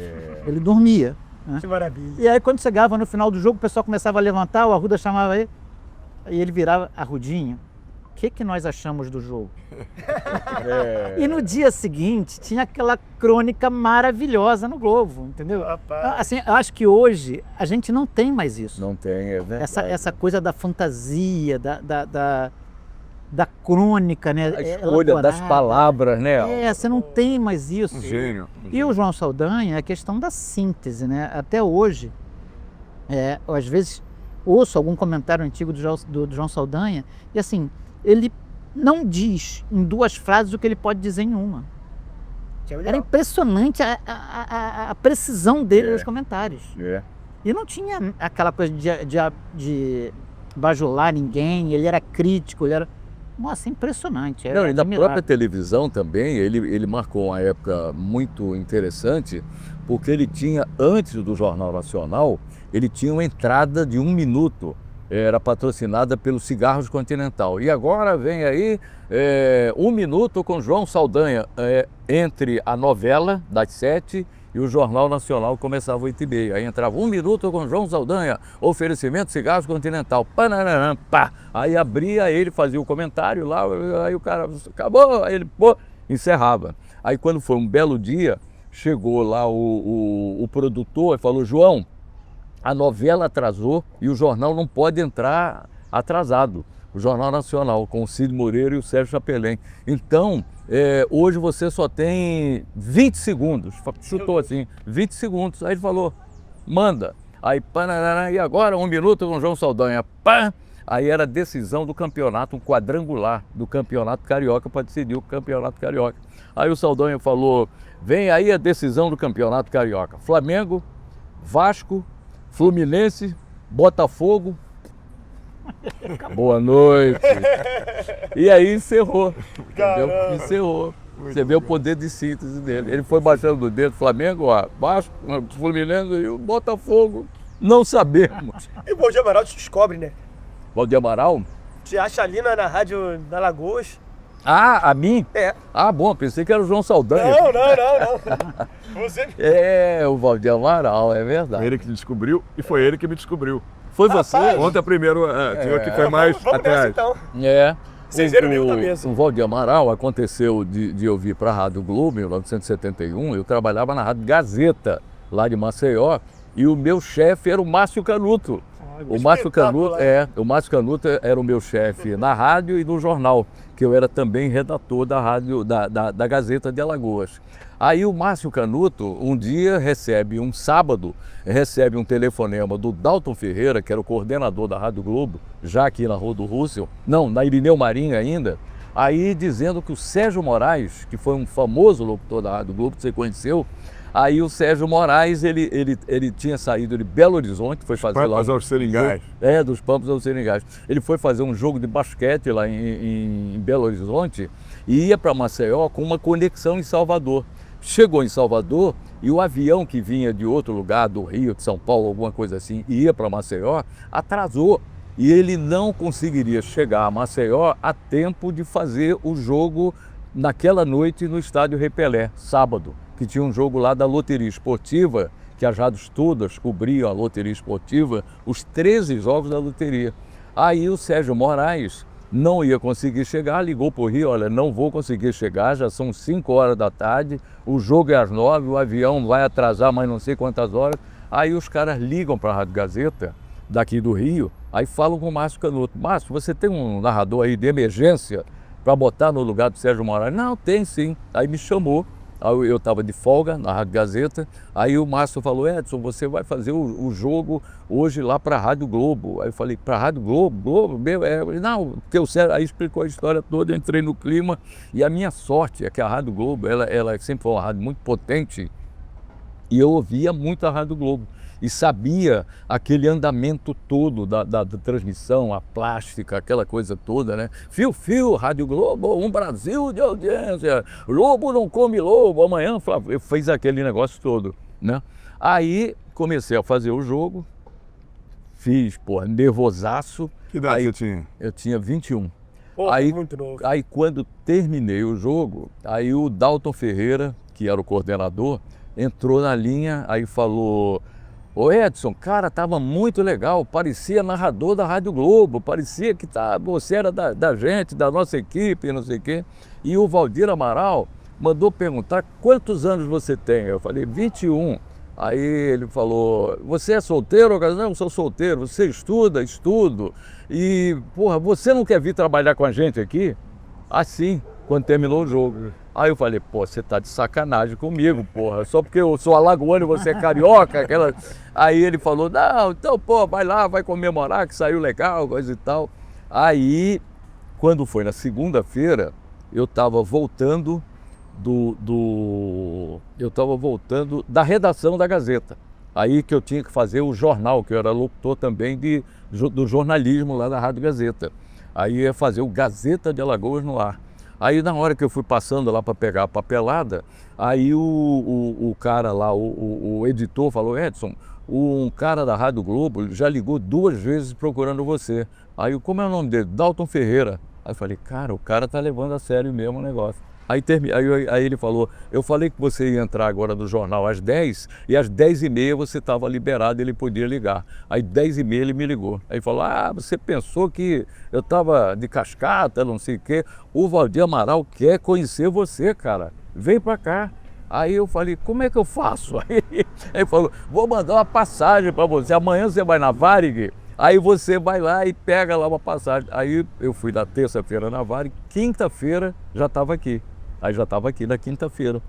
Ele dormia. Né? Que maravilha. E aí quando chegava no final do jogo, o pessoal começava a levantar, o Arruda chamava ele, e ele virava: Arrudinho, o que nós achamos do jogo? E no dia seguinte tinha aquela crônica maravilhosa no Globo, entendeu? Rapaz. Assim, eu acho que hoje a gente não tem mais isso. Não tem, né? Essa coisa da fantasia, da crônica, né? A escolha das palavras, né? Você não tem mais isso. Um gênio. E o João Saldanha, a questão da síntese, né? Até hoje, às vezes ouço algum comentário antigo do João Saldanha e assim, ele não diz em 2 frases o que ele pode dizer em uma. Era impressionante a precisão dele nos comentários. E não tinha aquela coisa de bajular ninguém, ele era crítico, ele era... Nossa, impressionante. Não, e na própria televisão também, ele marcou uma época muito interessante, porque ele tinha, antes do Jornal Nacional, ele tinha uma entrada de 1 minuto, era patrocinada pelo Cigarros Continental. E agora vem aí 1 minuto com João Saldanha, entre a novela das 7 e o Jornal Nacional começava 8h30. Aí entrava 1 minuto com João Saldanha, oferecimento Cigarros Continental, pananã, pá. Aí abria, ele fazia o comentário lá, aí o cara, acabou, aí ele, encerrava. Aí quando foi um belo dia, chegou lá o produtor e falou: João, a novela atrasou e o jornal não pode entrar atrasado. O Jornal Nacional, com o Cid Moreira e o Sérgio Chapelin. Então, hoje você só tem 20 segundos. Chutou assim, 20 segundos. Aí ele falou: manda. Aí, panarana, e agora 1 minuto com o João Saldanha. Pá! Aí era a decisão do campeonato, um quadrangular do Campeonato Carioca para decidir o Campeonato Carioca. Aí o Saldanha falou: vem aí a decisão do Campeonato Carioca. Flamengo, Vasco, Fluminense, Botafogo. Boa noite. E aí encerrou. Entendeu? Encerrou. Você vê o poder de síntese dele. Ele foi baixando o dedo: Flamengo, Vasco, Fluminense e o Botafogo. Não sabemos. E o Valdir Amaral te descobre, né? Valdir Amaral? Te acha ali na rádio da Lagoas. Ah, a mim? É. Ah, bom, pensei que era o João Saldanha. Não. Você... É, o Valdir Amaral, é Foi verdade. ele que te descobriu e foi ele que me descobriu. Foi você? Conta primeiro, tinha outro que foi mais Vamos nessa atrás. então. É. Vocês viram o nível da mesa. O Valdir Amaral aconteceu de eu vir para a Rádio Globo em 1971. Eu trabalhava na Rádio Gazeta, lá de Maceió, e o meu chefe era o Márcio Canuto. O Márcio Canuto era o meu chefe na rádio e no jornal, que eu era também redator da rádio da Gazeta de Alagoas. Aí o Márcio Canuto, um dia um sábado, recebe um telefonema do Dalton Ferreira, que era o coordenador da Rádio Globo, já aqui na Rua do Russell, não, na Irineu Marinho ainda, aí dizendo que o Sérgio Moraes, que foi um famoso locutor da Rádio Globo, que você conheceu, aí o Sérgio Moraes, ele tinha saído de Belo Horizonte, foi fazer lá... Pampas aos Seringais. Dos Pampas aos Seringais. Ele foi fazer um jogo de basquete lá em Belo Horizonte e ia para Maceió com uma conexão em Salvador. Chegou em Salvador e o avião que vinha de outro lugar, do Rio, de São Paulo, alguma coisa assim, e ia para Maceió, atrasou. E ele não conseguiria chegar a Maceió a tempo de fazer o jogo naquela noite no Estádio Repelé, sábado, que tinha um jogo lá da Loteria Esportiva, que as rádios todas cobriam a Loteria Esportiva, os 13 jogos da loteria. Aí o Sérgio Moraes não ia conseguir chegar, ligou para o Rio, olha, não vou conseguir chegar, já são 5 horas da tarde, o jogo é às 9, o avião vai atrasar mais não sei quantas horas. Aí os caras ligam para a Rádio Gazeta, daqui do Rio, aí falam com o Márcio Canuto: Márcio, você tem um narrador aí de emergência para botar no lugar do Sérgio Moraes? Não, tem sim. Aí me chamou. Aí eu estava de folga na Rádio Gazeta, aí o Márcio falou: Edson, você vai fazer o jogo hoje lá para a Rádio Globo. Aí eu falei: para a Rádio Globo? Globo? Não, porque o Sérgio, aí explicou a história toda, eu entrei no clima, e a minha sorte é que a Rádio Globo, ela sempre foi uma rádio muito potente, e eu ouvia muito a Rádio Globo. E sabia aquele andamento todo da transmissão, a plástica, aquela coisa toda, né? Fio, Rádio Globo, um Brasil de audiência, lobo não come lobo, amanhã eu fiz aquele negócio todo, né? Aí comecei a fazer o jogo, fiz, nervosaço. Que idade aí, você tinha? Eu tinha 21. Pô, Aí, muito novo. aí quando terminei o jogo, aí o Dalton Ferreira, que era o coordenador, entrou na linha, aí falou: ô Edson, cara, tava muito legal, parecia narrador da Rádio Globo, parecia que você era da gente, da nossa equipe, não sei o quê. E o Valdir Amaral mandou perguntar quantos anos você tem. Eu falei: 21. Aí ele falou: você é solteiro? Eu falei: não, eu sou solteiro. Você estuda? Estudo. E, você não quer vir trabalhar com a gente aqui? Assim, quando terminou o jogo. Aí eu falei: você tá de sacanagem comigo, só porque eu sou alagoano e você é carioca, aquela... Aí ele falou: não, então, vai lá, vai comemorar que saiu legal, coisa e tal. Aí, quando foi na segunda-feira, eu estava voltando da redação da Gazeta. Aí que eu tinha que fazer o jornal, que eu era locutor também do jornalismo lá da Rádio Gazeta. Aí ia fazer o Gazeta de Alagoas no ar. Aí na hora que eu fui passando lá para pegar a papelada, aí o cara lá, o editor falou: Edson, um cara da Rádio Globo já ligou 2 vezes procurando você. Aí como é o nome dele? Dalton Ferreira. Aí eu falei: cara, o cara tá levando a sério mesmo o negócio. Aí ele falou: eu falei que você ia entrar agora no jornal às 10 e às 10h30 você estava liberado, ele podia ligar. Aí 10h30 ele me ligou. Aí falou: você pensou que eu estava de cascata, não sei o quê. O Valdir Amaral quer conhecer você, cara. Vem pra cá. Aí eu falei: como é que eu faço? Aí ele falou: vou mandar uma passagem para você. Amanhã você vai na Varig, aí você vai lá e pega lá uma passagem. Aí eu fui na terça-feira na Varig, quinta-feira já estava aqui. Aí já estava aqui na quinta-feira.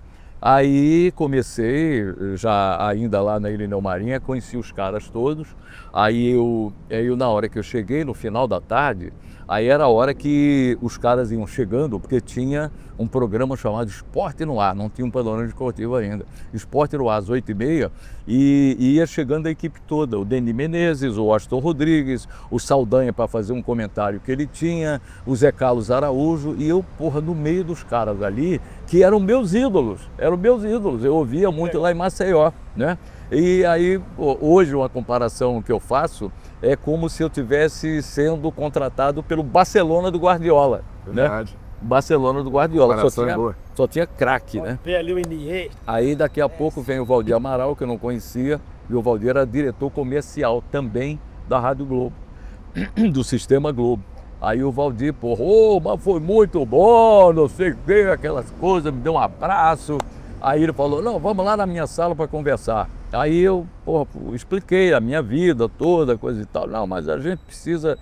Aí comecei, já ainda lá na Irineu Marinha, conheci os caras todos. Aí eu, na hora que eu cheguei, no final da tarde, aí era a hora que os caras iam chegando, porque tinha um programa chamado Esporte no Ar, não tinha um panorama esportivo ainda. Esporte no Ar às 8h30, e ia chegando a equipe toda, o Denis Menezes, o Astor Rodrigues, o Saldanha para fazer um comentário que ele tinha, o Zé Carlos Araújo, e eu, no meio dos caras ali, que eram meus ídolos, eu ouvia muito lá em Maceió, né? E aí, hoje, uma comparação que eu faço é como se eu estivesse sendo contratado pelo Barcelona do Guardiola, Verdade. né? Barcelona do Guardiola. Comparação é boa. Só tinha craque, né? Vê ali o Iniesta. Aí daqui a pouco vem o Valdir Amaral, que eu não conhecia, e o Valdir era diretor comercial também da Rádio Globo, do Sistema Globo. Aí o Valdir, mas foi muito bom, não sei o que, aquelas coisas, me deu um abraço. Aí ele falou, não, vamos lá na minha sala para conversar. Aí eu, expliquei a minha vida toda, coisa e tal. Não, mas a gente precisa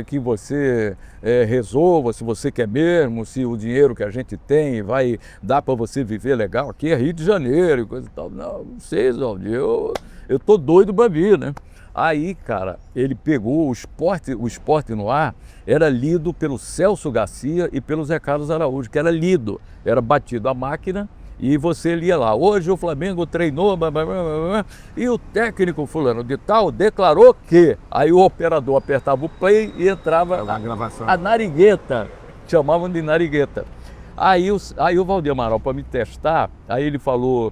que você resolva, se você quer mesmo, se o dinheiro que a gente tem vai dar para você viver legal. Aqui é Rio de Janeiro e coisa e tal. Não sei, Valdir, eu tô doido para vir, né? Aí, cara, ele pegou o Esporte no Ar, era lido pelo Celso Garcia e pelo Zé Carlos Araújo, que era lido, era batido a máquina e você lia lá. Hoje o Flamengo treinou, e o técnico fulano de tal declarou que. Aí o operador apertava o play e entrava A gravação. a narigueta, chamavam de narigueta. Aí o Valdir Amaral, para me testar, aí ele falou,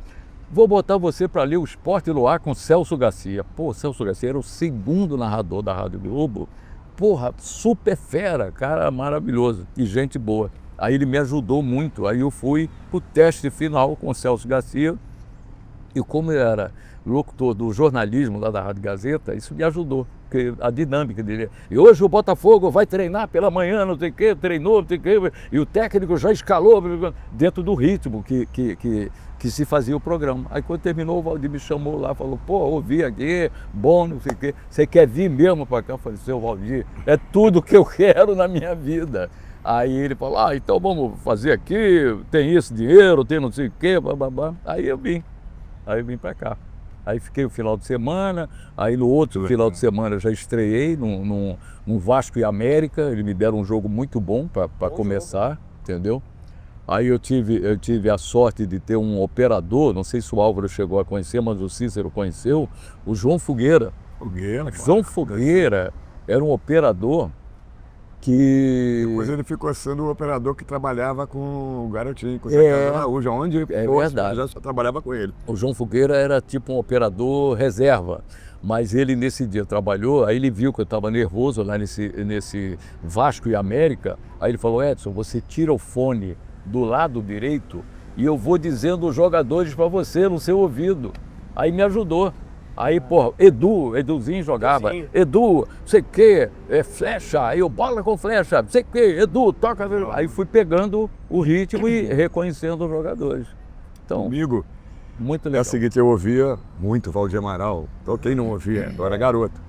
vou botar você para ler o Esporte no Ar com Celso Garcia. Pô, Celso Garcia era o segundo narrador da Rádio Globo. Porra, super fera, cara maravilhoso e gente boa. Aí ele me ajudou muito, aí eu fui pro teste final com o Celso Garcia. E como ele era locutor do jornalismo lá da Rádio Gazeta, isso me ajudou, porque a dinâmica dele. E hoje o Botafogo vai treinar pela manhã, não sei o quê, treinou, não sei o quê, e o técnico já escalou dentro do ritmo que se fazia o programa. Aí quando terminou, o Valdir me chamou lá, falou, ouvi aqui, bom, não sei o quê, você quer vir mesmo para cá? Eu falei, seu Valdir, é tudo que eu quero na minha vida. Aí ele falou, então vamos fazer aqui, tem esse dinheiro, tem não sei o quê, bababá. Aí eu vim para cá. Aí fiquei o final de semana, aí no outro final de semana já estreiei no Vasco e América, eles me deram um jogo muito bom para começar, entendeu? Aí eu tive a sorte de ter um operador, não sei se o Álvaro chegou a conhecer, mas o Cícero conheceu, o João Fogueira. João Fogueira era um operador que... Depois ele ficou sendo o operador que trabalhava com o Garotinho, com o Zé Carlos Araújo, onde verdade. já trabalhava com ele. O João Fogueira era tipo um operador reserva, mas ele nesse dia trabalhou, aí ele viu que eu estava nervoso lá nesse Vasco e América, aí ele falou, Edson, você tira o fone do lado direito e eu vou dizendo os jogadores para você no seu ouvido. Aí me ajudou. Aí, Eduzinho jogava, Edu, sei o que, flecha, aí eu bola com flecha, sei o que, Edu, toca. Aí fui pegando o ritmo e reconhecendo os jogadores. Então, Comigo, muito é legal. o seguinte, eu ouvia muito Valdir Amaral, então quem não ouvia, eu era garoto.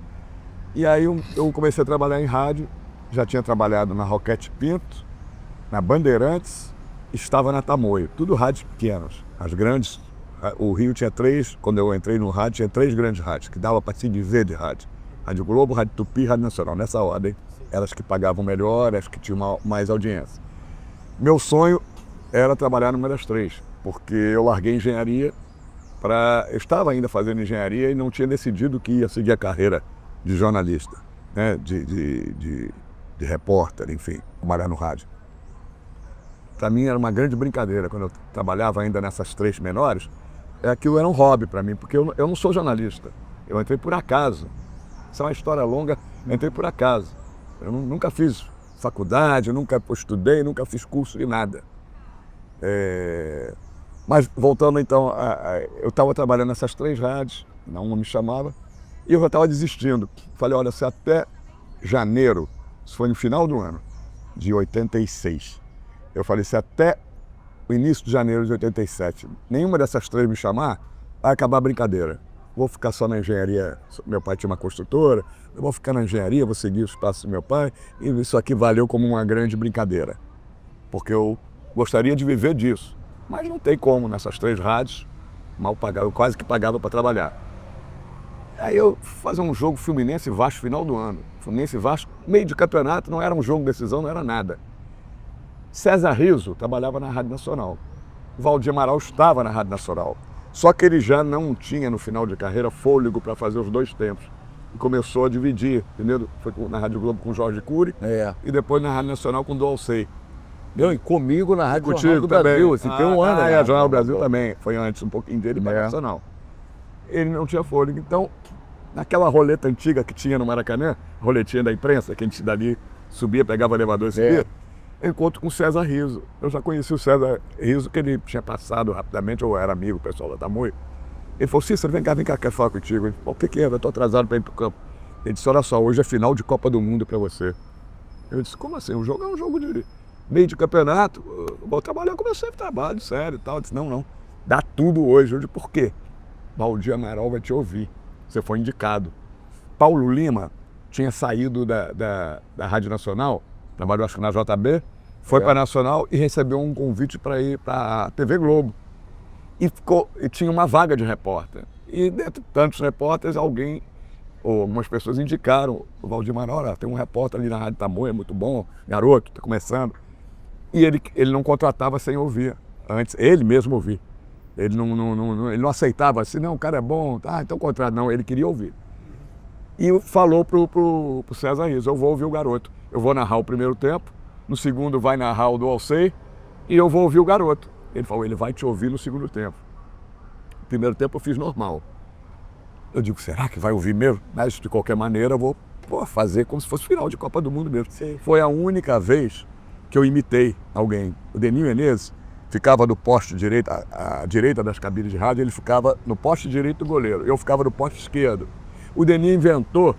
E aí eu comecei a trabalhar em rádio, já tinha trabalhado na Roquete Pinto, na Bandeirantes, estava na Tamoio, tudo rádios pequenos, as grandes. O Rio tinha quando eu entrei no rádio, tinha 3 grandes rádios, que dava para se dizer de rádio. Rádio Globo, Rádio Tupi e Rádio Nacional, nessa ordem. Elas que pagavam melhor, as que tinham mais audiência. Meu sonho era trabalhar numa das 3, porque eu larguei engenharia eu estava ainda fazendo engenharia e não tinha decidido que ia seguir a carreira de jornalista, né? de repórter, enfim, trabalhar no rádio. Para mim era uma grande brincadeira, quando eu trabalhava ainda nessas 3 menores, aquilo era um hobby para mim, porque eu não sou jornalista, eu entrei por acaso. Isso é uma história longa, eu entrei por acaso. Eu nunca fiz faculdade, nunca estudei, nunca fiz curso de nada. Mas voltando então, eu estava trabalhando nessas 3 rádios, uma me chamava, e eu já estava desistindo. Falei, olha, se até janeiro, isso foi no final do ano, de 86, eu falei, se até o início de janeiro de 87, nenhuma dessas 3 me chamar, vai acabar a brincadeira. Vou ficar só na engenharia, meu pai tinha uma construtora, eu vou ficar na engenharia, vou seguir os passos do meu pai, e isso aqui valeu como uma grande brincadeira. Porque eu gostaria de viver disso, mas não tem como nessas 3 rádios, mal pagava, eu quase que pagava para trabalhar. Aí eu fazer um jogo Fluminense e Vasco final do ano. Fluminense e Vasco, meio de campeonato, não era um jogo de decisão, não era nada. César Rizzo trabalhava na Rádio Nacional. Valdir Amaral estava na Rádio Nacional. Só que ele já não tinha, no final de carreira, fôlego para fazer os 2 tempos. E começou a dividir, entendeu? Foi na Rádio Globo com Jorge Cury e depois na Rádio Nacional com Dolcei. E comigo na Rádio Jornal do também. Brasil, fiquei um ano. A Jornal do Brasil também, foi antes um pouquinho dele para a Nacional. Ele não tinha fôlego, então, naquela roleta antiga que tinha no Maracanã, roletinha da imprensa, que a gente dali subia, pegava o elevador e subia, eu encontro com o César Rizzo. Eu já conheci o César Rizzo, que ele tinha passado rapidamente, ou era amigo, o pessoal lá da Tamoio. Ele falou, Cícero, vem cá, quero falar contigo. Ele falou, o que é? Eu tô atrasado para ir pro campo. Ele disse, olha só, hoje é final de Copa do Mundo para você. Eu disse, como assim? O jogo é um jogo de meio de campeonato. Eu vou trabalhar como eu sempre trabalho, sério e tal. Eu disse, não, dá tudo hoje. Eu disse, por quê? Valdir Amaral vai te ouvir. Você foi indicado. Paulo Lima tinha saído da Rádio Nacional, trabalhou acho que na JB, foi para a Nacional e recebeu um convite para ir para a TV Globo. E tinha uma vaga de repórter. E dentre tantos repórteres, algumas pessoas indicaram o Valdir Amaral, tem um repórter ali na Rádio Tamoio, é muito bom, garoto, está começando. E ele não contratava sem ouvir. Antes, ele mesmo ouvia. Ele não aceitava assim, não, o cara é bom, então contrato. Não, ele queria ouvir. E falou pro César Rizzo, eu vou ouvir o garoto. Eu vou narrar o primeiro tempo, no segundo vai narrar o do Alcei, e eu vou ouvir o garoto. Ele falou, ele vai te ouvir no segundo tempo. No primeiro tempo eu fiz normal. Eu digo, será que vai ouvir mesmo? Mas de qualquer maneira eu vou fazer como se fosse final de Copa do Mundo mesmo. Sim. Foi a única vez que eu imitei alguém. O Deninho Menezes ficava no poste direito, à direita das cabines de rádio, ele ficava no poste direito do goleiro, eu ficava no poste esquerdo. O Deninho inventou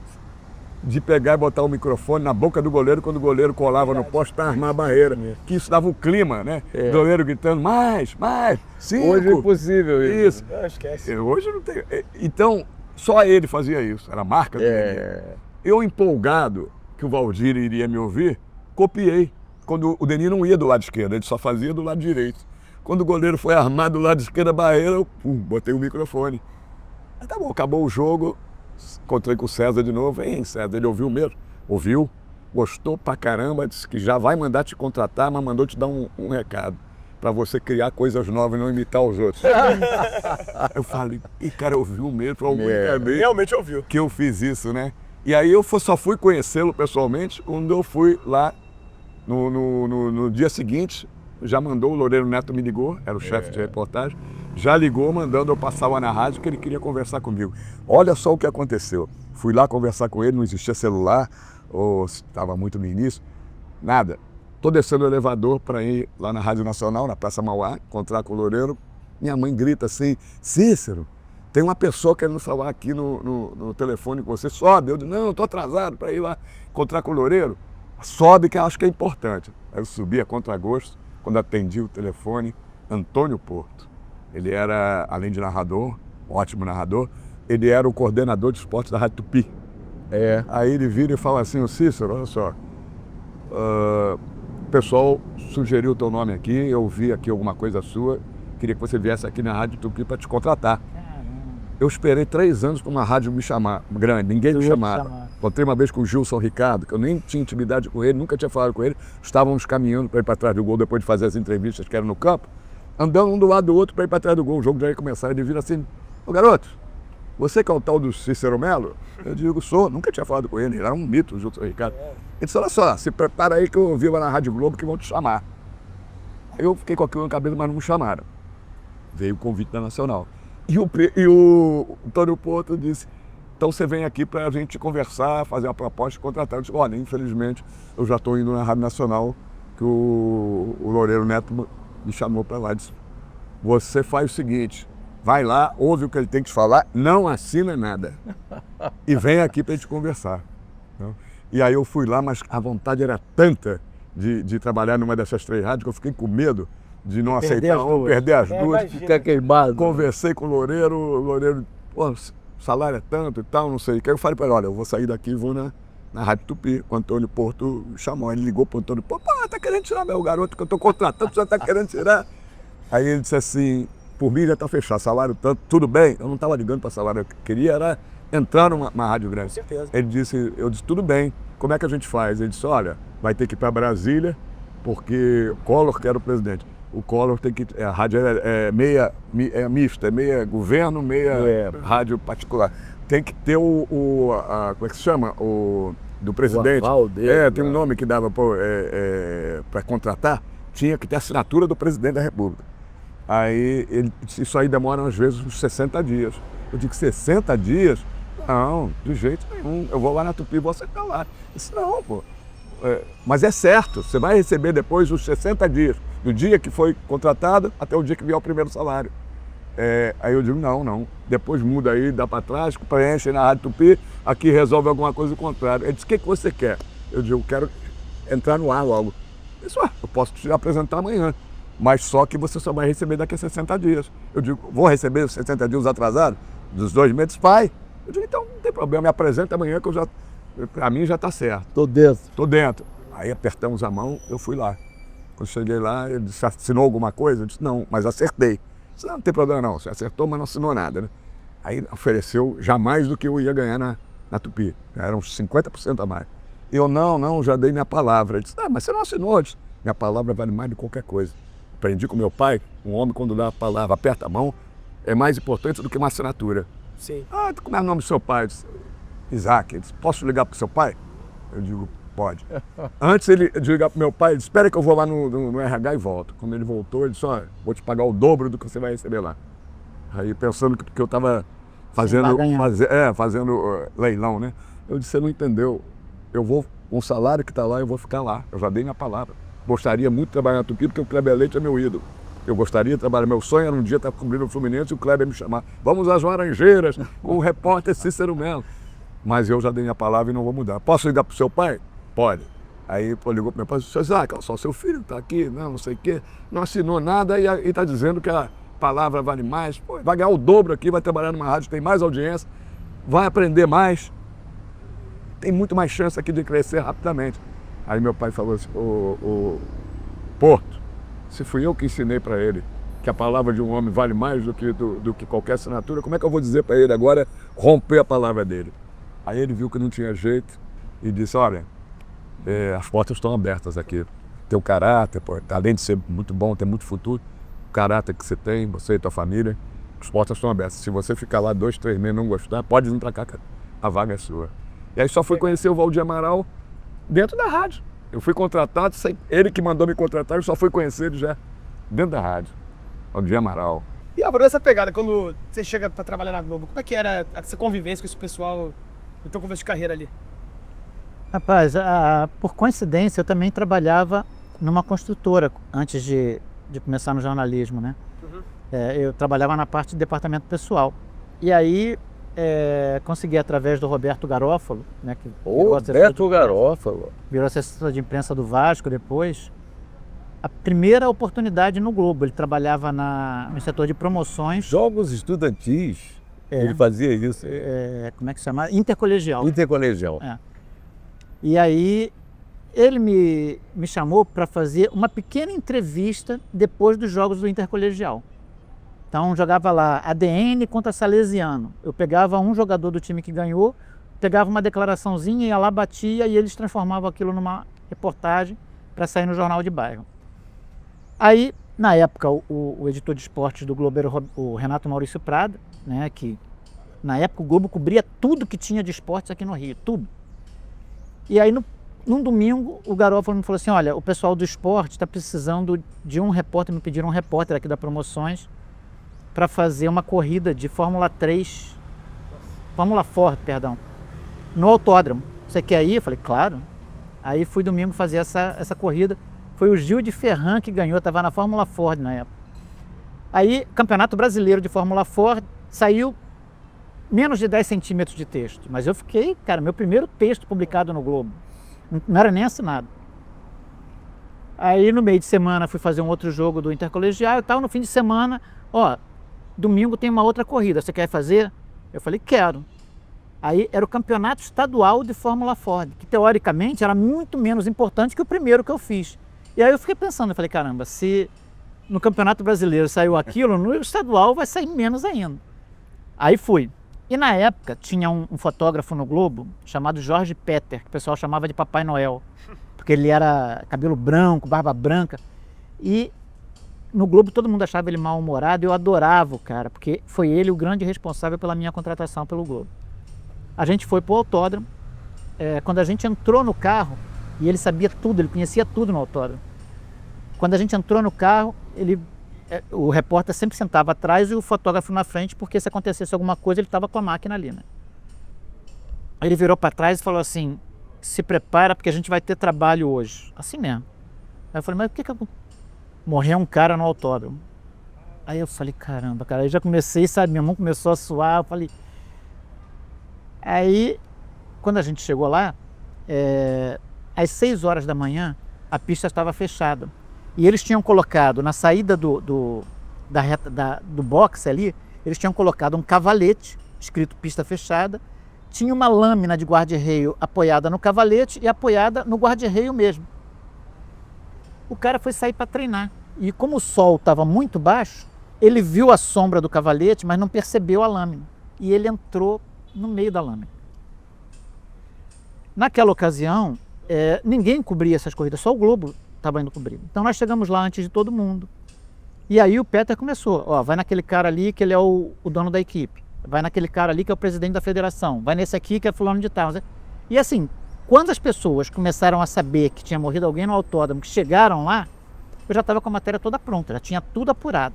de pegar e botar o microfone na boca do goleiro quando o goleiro colava no poste para armar a barreira. Que isso dava o clima, né? O goleiro gritando, mais, 5. Hoje é impossível isso. Não, esquece. Hoje não tem. Então, só ele fazia isso, era a marca do Deninho. Eu, empolgado que o Valdir iria me ouvir, copiei. Quando o Deninho não ia do lado esquerdo, ele só fazia do lado direito. Quando o goleiro foi armar do lado esquerdo da barreira, eu botei o microfone. Aí tá bom, acabou o jogo, encontrei com o César de novo. Hein, César, ele ouviu mesmo? Ouviu, gostou pra caramba, disse que já vai mandar te contratar, mas mandou te dar um recado. Pra você criar coisas novas e não imitar os outros. Eu falei, cara, ouviu mesmo, por algum Realmente ouviu. que eu fiz isso, né? E aí eu só fui conhecê-lo pessoalmente quando eu fui lá no dia seguinte. Já mandou, o Loureiro Neto me ligou, era o chefe de reportagem, já ligou mandando eu passar lá na rádio que ele queria conversar comigo. Olha só o que aconteceu. Fui lá conversar com ele, não existia celular, ou estava muito no início, nada. Estou descendo o elevador para ir lá na Rádio Nacional, na Praça Mauá, encontrar com o Loureiro. Minha mãe grita assim, Cícero, tem uma pessoa querendo falar aqui no telefone com você, sobe. Eu digo, não, estou atrasado para ir lá encontrar com o Loureiro. Sobe que eu acho que é importante. Aí eu subi a contragosto, quando atendi o telefone, Antônio Porto. Ele era, além de narrador, ótimo narrador, ele era o coordenador de esportes da Rádio Tupi. Aí ele vira e fala assim, ô Cícero, olha só, o pessoal sugeriu o teu nome aqui, eu vi aqui alguma coisa sua, queria que você viesse aqui na Rádio Tupi para te contratar. Eu esperei 3 anos para uma rádio me chamar, grande, ninguém me chamava. Encontrei uma vez com o Gilson Ricardo, que eu nem tinha intimidade com ele, nunca tinha falado com ele. Estávamos caminhando para ir para trás do gol depois de fazer as entrevistas que eram no campo, andando um do lado do outro para ir para trás do gol. O jogo já ia começar, ele vira assim, ô garoto, você que é o tal do Cícero Melo? Eu digo, sou, nunca tinha falado com ele, ele era um mito, o Gilson Ricardo. Ele disse, olha só, se prepara aí que eu vivo na Rádio Globo que vão te chamar. Eu fiquei com aquilo na cabeça, mas não me chamaram. Veio o convite da Nacional. E o Antônio Porto disse, então você vem aqui para a gente conversar, fazer uma proposta e contratar. Eu disse, olha, infelizmente, eu já estou indo na Rádio Nacional, que o Loureiro Neto me chamou para lá. Disse, você faz o seguinte, vai lá, ouve o que ele tem que te falar, não assina nada. E vem aqui para a gente conversar. E aí eu fui lá, mas a vontade era tanta de trabalhar numa dessas 3 rádios que eu fiquei com medo de não aceitar, perder as duas. Ficar queimado. Conversei com o Loureiro, pô, salário é tanto e tal, não sei o que. Eu falei para ele, olha, eu vou sair daqui e vou na Rádio Tupi. O Antônio Porto chamou, ele ligou para o Antônio Porto, pô, tá querendo tirar meu garoto que eu estou contratando, você tá querendo tirar. Aí ele disse assim, por mim já está fechado, salário tanto, tudo bem. Eu não estava ligando para salário, eu queria era entrar numa rádio grande. Com certeza. Eu disse, tudo bem, como é que a gente faz? Ele disse, olha, vai ter que ir para Brasília, porque o Collor que era o presidente. O Collor tem que... A rádio é mista, é meia governo, meia rádio particular. Tem que ter como é que se chama? Do presidente. O aval dele, tem um nome que dava para contratar. Tinha que ter assinatura do presidente da República. Aí, isso aí demora às vezes uns 60 dias. Eu digo, 60 dias? Não, de jeito nenhum. Eu vou lá na Tupi e vou aceitar lá. Eu disse, não, pô. mas é certo, você vai receber depois os 60 dias, do dia que foi contratado até o dia que vier o primeiro salário. Aí eu digo, não, depois muda aí, dá para trás, preenche na Rádio Tupi, aqui resolve alguma coisa o contrário. Ele disse, o que você quer? Eu digo, eu quero entrar no ar logo. Ele disse, eu posso te apresentar amanhã, mas só que você só vai receber daqui a 60 dias. Eu digo, vou receber os 60 dias atrasados? Dos 2 meses? Vai. Eu digo, então não tem problema, me apresenta amanhã que pra mim já tá certo. Tô dentro. Tô dentro. Aí apertamos a mão, eu fui lá. Quando cheguei lá, ele disse, assinou alguma coisa? Eu disse, não, mas acertei. Eu disse, não tem problema não, você acertou, mas não assinou nada, né? Aí ofereceu já mais do que eu ia ganhar na Tupi. Eram uns 50% a mais. E eu, não, já dei minha palavra. Ele disse, mas você não assinou. Eu disse, minha palavra vale mais do que qualquer coisa. Aprendi com meu pai, um homem quando dá a palavra, aperta a mão, é mais importante do que uma assinatura. Sim. Como é o nome do seu pai? Eu disse, Isaac. Ele disse, posso ligar pro seu pai? Eu digo, pode. Antes de ligar pro meu pai, ele disse, espera que eu vou lá no RH e volto. Quando ele voltou, ele disse, vou te pagar o dobro do que você vai receber lá. Aí pensando que eu estava fazendo leilão, né? Eu disse, você não entendeu. Eu vou, com o salário que está lá, eu vou ficar lá. Eu já dei minha palavra. Gostaria muito de trabalhar na Tupi, porque o Kleber Leite é meu ídolo. Eu gostaria de trabalhar. Meu sonho era um dia estar cobrindo o Fluminense e o Kleber me chamar. Vamos às Laranjeiras, com o repórter Cícero Melo. Mas eu já dei minha palavra e não vou mudar. Posso ligar pro seu pai? Pode. Aí ligou pro meu pai e disse, Isaac, só seu filho está aqui, não sei o quê. Não assinou nada e está dizendo que a palavra vale mais. Pô, vai ganhar o dobro aqui, vai trabalhar numa rádio, tem mais audiência, vai aprender mais. Tem muito mais chance aqui de crescer rapidamente. Aí meu pai falou assim, ô Porto, se fui eu que ensinei para ele que a palavra de um homem vale mais do que qualquer assinatura, como é que eu vou dizer para ele agora romper a palavra dele? Aí ele viu que não tinha jeito e disse, olha, as portas estão abertas aqui. Teu caráter, pô, além de ser muito bom, ter muito futuro, o caráter que você tem, você e tua família, as portas estão abertas. Se você ficar lá 2, 3 meses e não gostar, pode vir para cá, a vaga é sua. E aí só fui conhecer o Valdir Amaral dentro da rádio. Eu fui contratado, ele que mandou me contratar, eu só fui conhecer ele já dentro da rádio. Valdir Amaral. E Álvaro, essa pegada, quando você chega para trabalhar na Globo, como é que era essa convivência com esse pessoal, no teu começo de carreira ali? Rapaz, por coincidência, eu também trabalhava numa construtora antes de começar no jornalismo, né? Uhum. Eu trabalhava na parte de departamento pessoal. E aí, consegui através do Roberto Garófalo, né? Que Roberto Garófalo. Virou assessor de imprensa do Vasco depois. A primeira oportunidade no Globo. Ele trabalhava no setor de promoções. Jogos estudantis. Ele fazia isso. Como é que se chama? Intercolegial. Intercolegial. E aí ele me chamou para fazer uma pequena entrevista depois dos jogos do Intercolegial. Então jogava lá ADN contra Salesiano. Eu pegava um jogador do time que ganhou, pegava uma declaraçãozinha, ia lá, batia e eles transformavam aquilo numa reportagem para sair no jornal de bairro. Aí, na época, o editor de esportes do Globo era o Renato Maurício Prada, né, que na época o Globo cobria tudo que tinha de esportes aqui no Rio, tudo. E aí, num domingo, o Garófalo me falou assim, olha, o pessoal do esporte está precisando de um repórter, me pediram um repórter aqui da Promoções para fazer uma corrida de Fórmula Ford, no autódromo. Você quer ir? Eu falei, claro. Aí fui domingo fazer essa corrida. Foi o Gil de Ferran que ganhou, estava na Fórmula Ford na época. Aí, Campeonato Brasileiro de Fórmula Ford, saiu menos de 10 centímetros de texto. Mas eu fiquei, cara, meu primeiro texto publicado no Globo. Não era nem assinado. Aí, no meio de semana, fui fazer um outro jogo do Intercolegial e tal. No fim de semana, domingo tem uma outra corrida, você quer fazer? Eu falei, quero. Aí era o campeonato estadual de Fórmula Ford, que teoricamente era muito menos importante que o primeiro que eu fiz. E aí eu fiquei pensando, eu falei, caramba, se no Campeonato Brasileiro saiu aquilo, no estadual vai sair menos ainda. Aí fui. E na época tinha um fotógrafo no Globo chamado Jorge Peter, que o pessoal chamava de Papai Noel, porque ele era cabelo branco, barba branca. E no Globo todo mundo achava ele mal-humorado, eu adorava o cara, porque foi ele o grande responsável pela minha contratação pelo Globo. A gente foi pro autódromo, quando a gente entrou no carro, e ele sabia tudo, ele conhecia tudo no autódromo. Quando a gente entrou no carro, o repórter sempre sentava atrás e o fotógrafo na frente, porque se acontecesse alguma coisa, ele estava com a máquina ali, né? Aí ele virou para trás e falou assim, se prepara porque a gente vai ter trabalho hoje. Assim mesmo. Aí eu falei, mas por que morreu um cara no autódromo? Aí eu falei, caramba, cara, aí já comecei, sabe, minha mão começou a suar, eu falei... Aí, quando a gente chegou lá, às 6 horas da manhã, a pista estava fechada. E eles tinham colocado, na saída do boxe ali, eles tinham colocado um cavalete, escrito pista fechada, tinha uma lâmina de guarda-reio apoiada no cavalete e apoiada no guarda-reio mesmo. O cara foi sair para treinar. E como o sol estava muito baixo, ele viu a sombra do cavalete, mas não percebeu a lâmina. E ele entrou no meio da lâmina. Naquela ocasião, ninguém cobria essas corridas, só o Globo estava indo cobrir. Então nós chegamos lá antes de todo mundo. E aí o Peter começou, vai naquele cara ali que ele é o dono da equipe, vai naquele cara ali que é o presidente da federação, vai nesse aqui que é fulano de tal. E assim, quando as pessoas começaram a saber que tinha morrido alguém no autódromo, que chegaram lá, eu já estava com a matéria toda pronta, já tinha tudo apurado.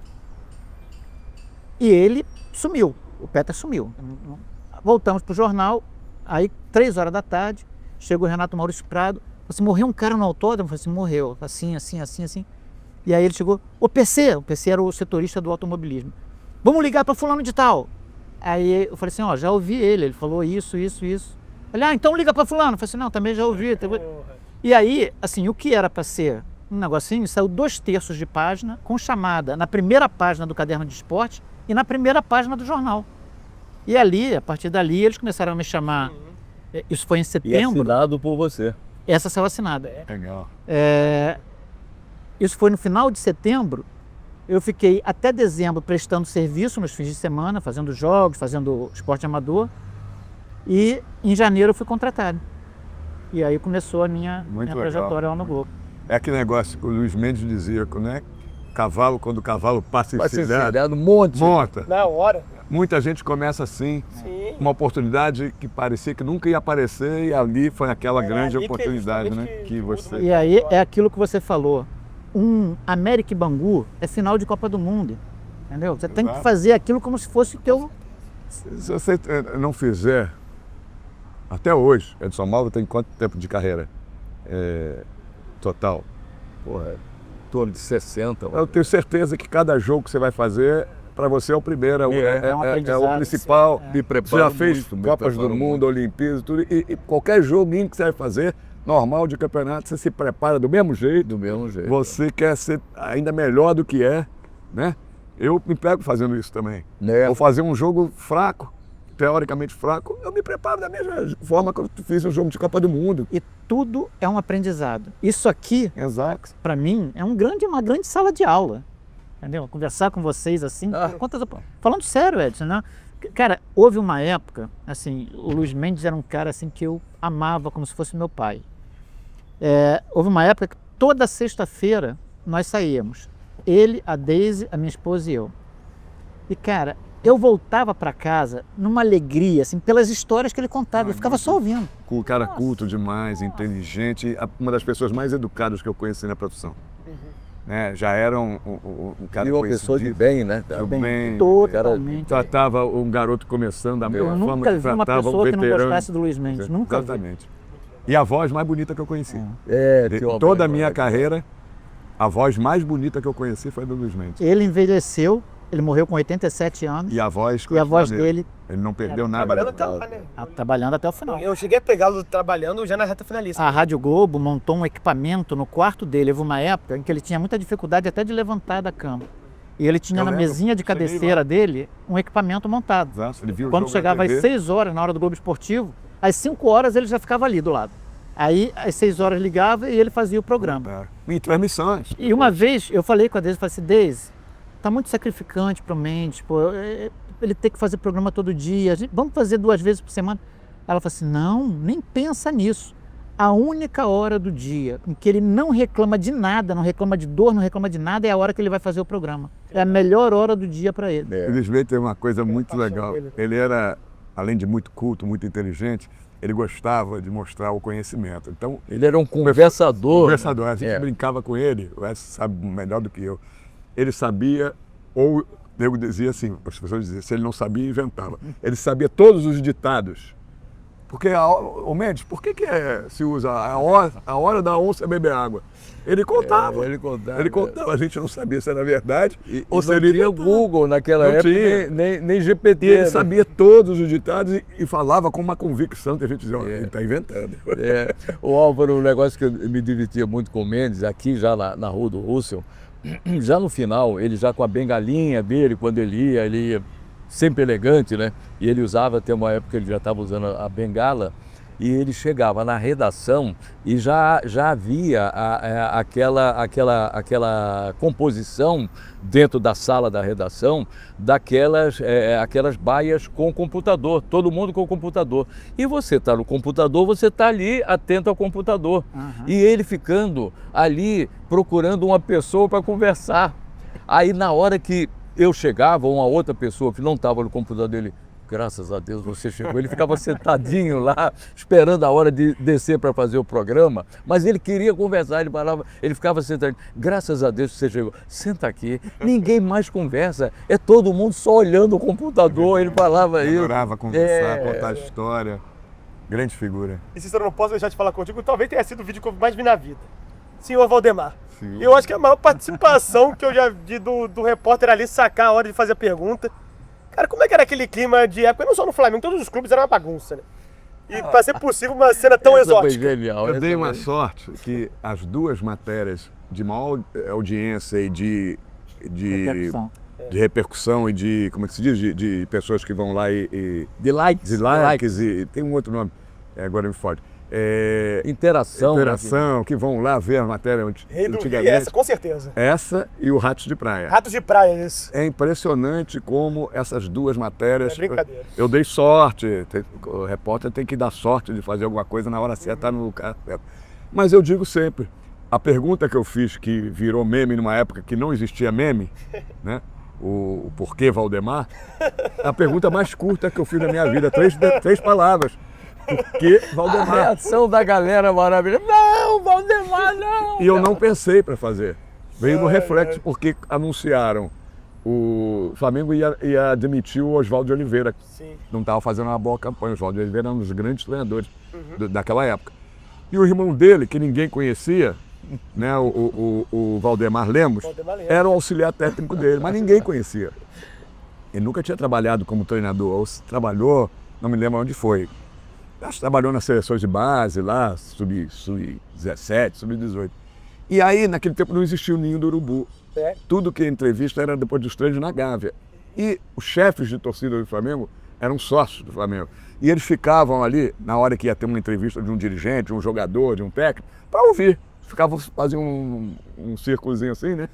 E ele sumiu, o Peter sumiu. Voltamos para o jornal, aí 3 horas da tarde, chega o Renato Maurício Prado, falou assim, morreu um cara no autódromo? Eu falei assim, morreu, assim. E aí ele chegou, o PC era o setorista do automobilismo, vamos ligar para fulano de tal. Aí eu falei assim, já ouvi ele falou isso. Ele, então liga para fulano. Eu falei assim, não, também já ouvi. E aí, assim, o que era para ser um negocinho, saiu 2/3 de página, com chamada na primeira página do Caderno de Esporte e na primeira página do jornal. E ali, a partir dali, eles começaram a me chamar, isso foi em setembro. E assinado por você. Essa saiu assinada. Legal. Isso foi no final de setembro. Eu fiquei até dezembro prestando serviço nos fins de semana, fazendo jogos, fazendo esporte amador. E em janeiro eu fui contratado. E aí começou a minha trajetória lá no Globo. É aquele negócio que o Luiz Mendes dizia, né? Quando o cavalo passa encilhado, monta. Na hora. Muita gente começa assim, uma oportunidade que parecia que nunca ia aparecer e ali foi aquela grande oportunidade, né? Que você... E aí é aquilo que você falou. Um América e Bangu é final de Copa do Mundo, entendeu? Você tem que fazer aquilo como se fosse o teu... Se você não fizer, até hoje, Edson Malva tem quanto tempo de carreira total? Porra, em torno de 60. Eu tenho certeza que cada jogo que você vai fazer, para você é o primeiro, é o principal. Me Você já fez Copas do Mundo, Olimpíadas, tudo, e qualquer joguinho que você vai fazer, normal de campeonato, você se prepara do mesmo jeito. Do mesmo jeito. Você quer ser ainda melhor do que né? Eu me pego fazendo isso também. Vou fazer um jogo fraco, teoricamente fraco, eu me preparo da mesma forma que eu fiz um jogo de Copa do Mundo. E tudo é um aprendizado. Isso aqui, Exato. para mim, é uma grande sala de aula. Entendeu? Conversar com vocês assim. Falando sério, Edson, né? Cara, houve uma época, assim, o Luiz Mendes era um cara assim que eu amava como se fosse meu pai. Houve uma época que toda sexta-feira nós saíamos. Ele, a Deise, a minha esposa e eu. E, cara, eu voltava para casa numa alegria, assim, pelas histórias que ele contava. Eu ficava só ouvindo. O cara culto demais, inteligente, uma das pessoas mais educadas que eu conheci na profissão. Né? Já era um cara... E uma pessoa de bem, né? Bem, totalmente. Tratava um garoto começando da mesma forma que nunca vi uma tratava pessoa um que veterano. não gostasse do Luiz Mendes. Nunca vi. Exatamente. E a voz mais bonita que eu conheci. Toda a minha carreira, a voz mais bonita que eu conheci foi do Luiz Mendes. Ele envelheceu, ele morreu com 87 anos. E a voz dele... Ele não perdeu nada. Trabalhando até lá, né? Trabalhando até o final. Eu cheguei a pegá-lo trabalhando já na reta finalista. A Rádio Globo montou um equipamento no quarto dele. Houve uma época em que ele tinha muita dificuldade até de levantar da cama. E ele tinha na mesinha de cabeceira dele um equipamento montado. Exato. Ele viu o Quando jogo chegava na às TV. 6 horas, na hora do Globo Esportivo, às 5 horas ele já ficava ali do lado. Aí, às 6 horas ligava e ele fazia o programa. Em transmissões. E uma vez eu falei com a Deise, falei assim, Deise, tá muito sacrificante pro Mendes, pô, ele tem que fazer programa todo dia, vamos fazer 2 vezes por semana. Ela falou assim, não, nem pensa nisso. A única hora do dia em que ele não reclama de nada, não reclama de dor, não reclama de nada, é a hora que ele vai fazer o programa. É a melhor hora do dia para ele. Felizmente tem uma coisa muito legal. Ele era, além de muito culto, muito inteligente, ele gostava de mostrar o conhecimento. Então, ele era um conversador. Conversador. A gente brincava com ele, o Edson sabe melhor do que eu. Ele sabia, ou eu dizia assim, as pessoas diziam, se ele não sabia, inventava. Ele sabia todos os ditados Porque, ô Mendes, por que se usa a hora da onça beber água? Ele contava. Ele contava. Ele contava, a gente não sabia se era verdade. Ou se ele tinha Google naquela Não época, tinha. nem GPT. E ele né? sabia todos os ditados e falava com uma convicção que a gente dizia, ele está inventando. O Álvaro, um negócio que eu me divertia muito com o Mendes, aqui já na Rua do Russell, já no final, ele já com a bengalinha dele, quando ele ia sempre elegante, né? E ele usava, até uma época ele já estava usando a bengala, e ele chegava na redação e já havia aquela composição dentro da sala da redação aquelas baias com computador, todo mundo com computador. E você está no computador, você está ali atento ao computador. E ele ficando ali procurando uma pessoa para conversar. Aí na hora que eu chegava, uma outra pessoa que não estava no computador dele, graças a Deus você chegou. Ele ficava sentadinho lá, esperando a hora de descer para fazer o programa, mas ele queria conversar, ele ficava sentadinho. Graças a Deus você chegou. Senta aqui, ninguém mais conversa, é todo mundo só olhando o computador. Ele falava isso. Adorava conversar, contar história. Grande figura. E Cícero, eu não posso deixar de falar contigo, talvez tenha sido o vídeo que eu mais vi na vida. Senhor Valdemar. Sim. Eu acho que é a maior participação que eu já vi do repórter ali sacar a hora de fazer a pergunta. Cara, como é que era aquele clima de época? Não só no Flamengo, todos os clubes eram uma bagunça, né? E pra ser possível uma cena tão exótica. Foi genial. Eu dei uma sorte que as duas matérias de maior audiência e de repercussão e de, como é que se diz, de pessoas que vão lá De likes. de likes e tem um outro nome, agora me foge. Interação. Que vão lá ver a matéria Rei do Rio, antigamente. essa, com certeza. Essa e o Ratos de Praia. Ratos de praia, isso. É impressionante como essas duas matérias. É brincadeira. Eu dei sorte. O repórter tem que dar sorte de fazer alguma coisa na hora certa, no lugar certo. Mas eu digo sempre, a pergunta que eu fiz, que virou meme numa época que não existia meme, né? O porquê Valdemar, é a pergunta mais curta que eu fiz na minha vida, três palavras. Por que A Valdemar? reação da galera maravilhosa. Não, Valdemar, não! E eu não pensei para fazer. Veio no reflexo porque anunciaram o Flamengo ia demitir o Oswaldo de Oliveira. Sim. Não estava fazendo uma boa campanha. O Oswaldo de Oliveira era um dos grandes treinadores daquela época. E o irmão dele, que ninguém conhecia, né, o Valdemar Lemos, era o auxiliar técnico dele, mas ninguém conhecia. Ele nunca tinha trabalhado como treinador, ou se trabalhou, não me lembro onde foi. Acho que trabalhou nas seleções de base lá, sub-17, sub-18. E aí, naquele tempo, não existia o Ninho do Urubu. Tudo que entrevista era depois dos treinos na Gávea. E os chefes de torcida do Flamengo eram sócios do Flamengo. E eles ficavam ali, na hora que ia ter uma entrevista de um dirigente, de um jogador, de um técnico, para ouvir. Faziam um círculozinho assim, né?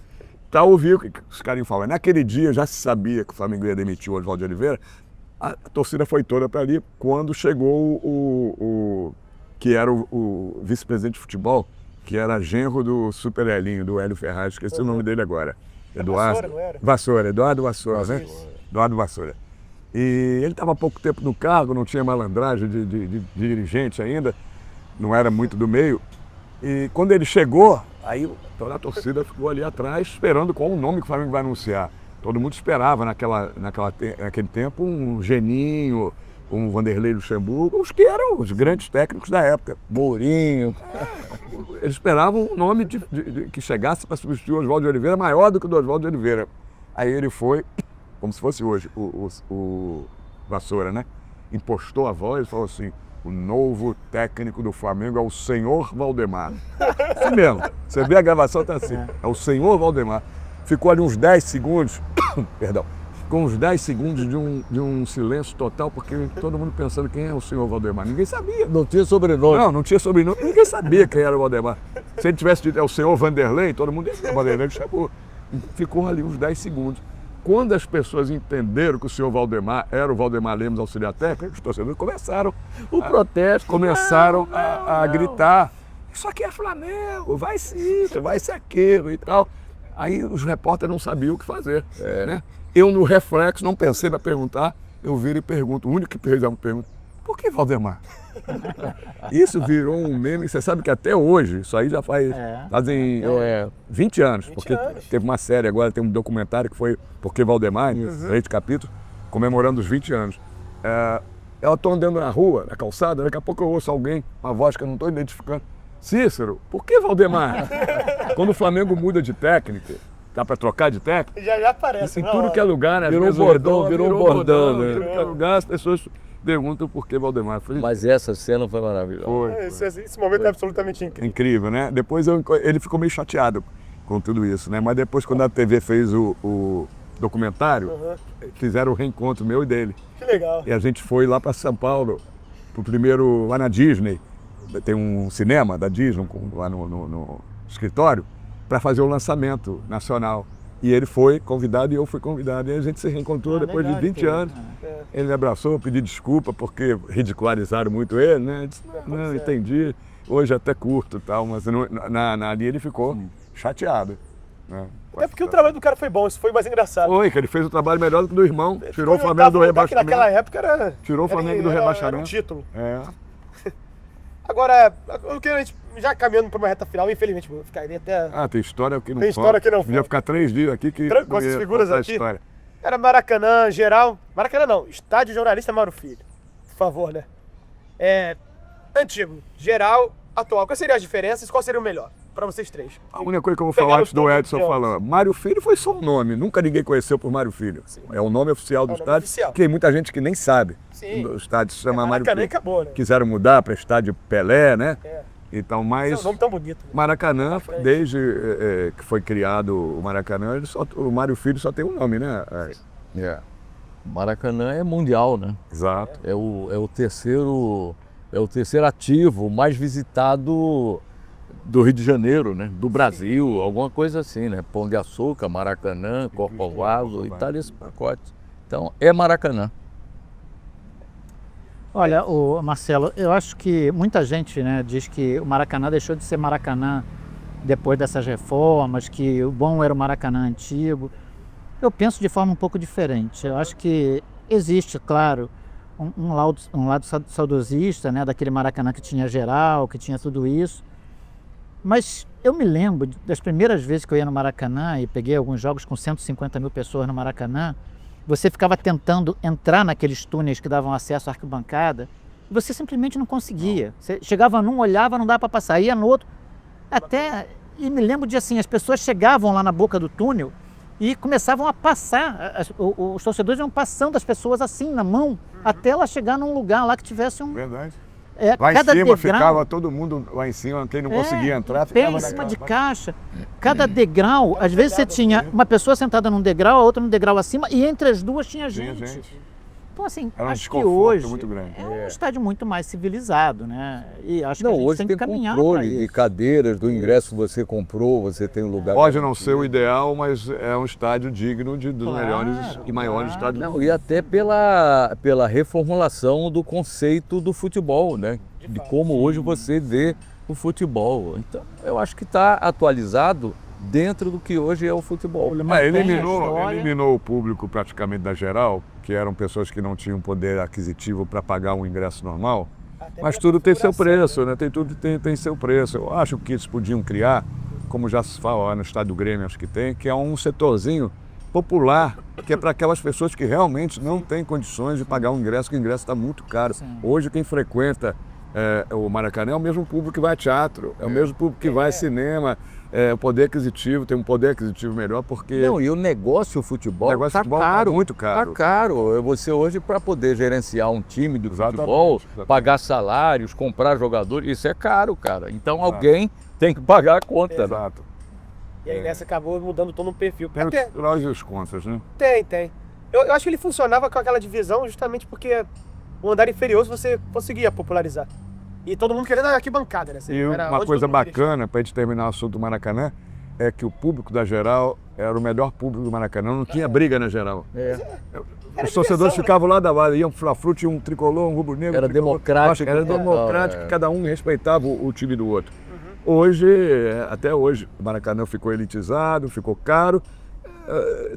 Para ouvir o que os caras iam falar. Naquele dia já se sabia que o Flamengo ia demitir o Oswaldo de Oliveira. A torcida foi toda para ali quando chegou o que era o vice-presidente de futebol, que era genro do Super Elinho, do Hélio Ferraz, esqueci o nome dele agora. Eduardo Vassoura, Eduardo Vassoura, né? Eduardo Vassoura. E ele estava há pouco tempo no cargo, não tinha malandragem de dirigente ainda, não era muito do meio. E quando ele chegou, aí toda a torcida ficou ali atrás esperando qual o nome que o Flamengo vai anunciar. Todo mundo esperava naquele tempo um Geninho, um Vanderlei Luxemburgo, os que eram os grandes técnicos da época. Mourinho. Eles esperavam um nome que chegasse para substituir o Oswaldo de Oliveira maior do que o do Oswaldo de Oliveira. Aí ele foi, como se fosse hoje, o Vassoura, né? Impostou a voz e falou assim: o novo técnico do Flamengo é o senhor Valdemar. Assim mesmo. Você vê a gravação, tá assim. É o senhor Valdemar. Ficou ali uns 10 segundos, perdão, ficou uns 10 segundos de um silêncio total, porque todo mundo pensando quem é o senhor Valdemar. Ninguém sabia. Não tinha sobrenome. Não tinha sobrenome. Ninguém sabia quem era o Valdemar. Se ele tivesse dito é o senhor Vanderlei, todo mundo ia dizer, o Vanderlei chamou. Ficou ali uns 10 segundos. Quando as pessoas entenderam que o senhor Valdemar era o Valdemar Lemos, auxiliar técnico, os torcedores começaram o protesto, começaram a gritar: isso aqui é Flamengo, vai ser isso, vai ser aquilo e tal. Aí os repórteres não sabiam o que fazer, né? Eu, no reflexo, não pensei para perguntar, eu viro e pergunto, o único que fez uma pergunta: por que Valdemar? Isso virou um meme, você sabe que até hoje, isso aí já fazem 20 anos, porque teve uma série agora, tem um documentário que foi Por que Valdemar, 3 capítulos, comemorando os 20 anos. Eu estou andando na rua, na calçada, daqui a pouco eu ouço alguém, uma voz que eu não estou identificando. Cícero, por que Valdemar? Quando o Flamengo muda de técnico, dá para trocar de técnico? Já aparece. Em tudo que é lugar, né? Às Virou vezes o bordão, redor virou bordão, né? Em tudo que é lugar, as pessoas perguntam por que Valdemar. Falei, Mas essa cena foi maravilhosa. foi. Esse momento é absolutamente incrível. Incrível, né? Depois ele ficou meio chateado com tudo isso, né? Mas depois, quando a TV fez o documentário, fizeram o reencontro meu e dele. Que legal. E a gente foi lá para São Paulo, lá na Disney. Tem um cinema da Disney lá no escritório, para fazer o lançamento nacional. E ele foi convidado e eu fui convidado. E a gente se reencontrou depois de 20 anos. Ele me abraçou, pediu desculpa porque ridicularizaram muito ele, né? Eu disse, não, entendi. Hoje até curto e tal, mas ali ele ficou chateado. Né? Até porque o trabalho do cara foi bom, isso foi mais engraçado. Foi, que ele fez o trabalho melhor do que do irmão. Tirou o Flamengo do rebaixamento. Naquela época era... Tirou o Flamengo do Era um rebaixamento. título. É. Agora, eu quero, já caminhando para uma reta final, infelizmente, vou ficar ali até... Tem história que não Tem história que não Podia falta. ficar 3 dias aqui que Com essas ia figuras contar a aqui. história. Era Maracanã, geral... Maracanã não, Estádio Jornalista Mauro Filho. Por favor, né? Antigo, geral, atual. Quais seriam as diferenças? Qual seria o melhor para vocês três? A única coisa que eu vou Pegaram falar antes os do dois Edson campeões. falando, Mário Filho foi só um nome, nunca ninguém conheceu por Mário Filho. É o nome oficial do É o nome estádio, oficial. que tem muita gente que nem sabe. Sim. O estádio se chama Mário Maracanã e Filho. acabou, né? Quiseram mudar para estádio Pelé, né? É. Então, Esse mas é um nome tão bonito. Né? Maracanã, frente. desde que foi criado o Maracanã, o Mário Filho só tem um nome, né? Maracanã é mundial, né? Exato. É o terceiro ativo mais visitado do Rio de Janeiro, né? Do Brasil, alguma coisa assim, né? Pão de Açúcar, Maracanã, Corcovado, e tá nesse pacote. Então, é Maracanã. Olha, Marcelo, eu acho que muita gente, né, diz que o Maracanã deixou de ser Maracanã depois dessas reformas, que o bom era o Maracanã antigo. Eu penso de forma um pouco diferente. Eu acho que existe, claro, um lado saudosista, né, daquele Maracanã que tinha geral, que tinha tudo isso. Mas eu me lembro das primeiras vezes que eu ia no Maracanã e peguei alguns jogos com 150 mil pessoas no Maracanã. Você ficava tentando entrar naqueles túneis que davam acesso à arquibancada e você simplesmente não conseguia. Você chegava num, olhava, não dava para passar, ia no outro. E me lembro de assim, as pessoas chegavam lá na boca do túnel e começavam a passar, os torcedores iam passando as pessoas assim na mão, até ela chegar num lugar lá que tivesse um... Verdade. Lá em cada cima degrau, ficava todo mundo lá em cima, quem não conseguia entrar pé ficava em cima naquela- de caixa. Cada degrau, às vezes você tinha uma pessoa sentada num degrau, a outra num degrau acima, e entre as duas tinha Tinha gente. gente. Então, assim, Era um acho que desconforto hoje muito grande. é um estádio muito mais civilizado, né? E acho que a Não, gente hoje tem tem que caminhar para controle de isso. cadeiras, do ingresso que você comprou, você tem um lugar. Pode não ser o ideal, mas é um estádio digno dos Claro, melhores e maiores claro. estádios do Não, mundo. e até pela reformulação do conceito do futebol, né? De como hoje você vê o futebol. Então, eu acho que está atualizado dentro do que hoje é o futebol. Mantém a Eliminou história. o público praticamente da geral, que eram pessoas que não tinham poder aquisitivo para pagar um ingresso normal. Mas tudo tem seu preço, né? Tudo tem seu preço. Eu acho que eles podiam criar, como já se fala lá no estádio do Grêmio, acho que tem, que é um setorzinho popular, que é para aquelas pessoas que realmente não têm condições de pagar um ingresso, que o ingresso está muito caro. Sim. Hoje quem frequenta o Maracanã é o mesmo público que vai a teatro, é o mesmo público que vai a cinema, o poder aquisitivo, tem um poder aquisitivo melhor, porque Não, e o negócio futebol o negócio tá de futebol caro. é muito Tá caro. caro. Você hoje, para poder gerenciar um time do Exatamente, futebol, exatamente. pagar salários, comprar jogadores, isso é caro, cara. Então alguém tem que pagar a conta. né? Exato. E aí nessa acabou mudando todo um perfil. Tem Até- os prós e os contras, né? Tem. Eu acho que ele funcionava com aquela divisão justamente porque o andar inferior você conseguia popularizar. E todo mundo querendo arquibancada, né? E Era uma onde coisa todo mundo queria bacana, para a gente terminar o assunto do Maracanã, é que o público da geral era o melhor público do Maracanã, não tinha briga na geral. Os torcedores diversão, né? ficavam lá da base, iam pro Fla-Flu, tinha um tricolor, um rubro-negro. Era um tricolor. democrático, Era total, democrático, cada um respeitava o time do outro. Hoje, até hoje, o Maracanã ficou elitizado, ficou caro.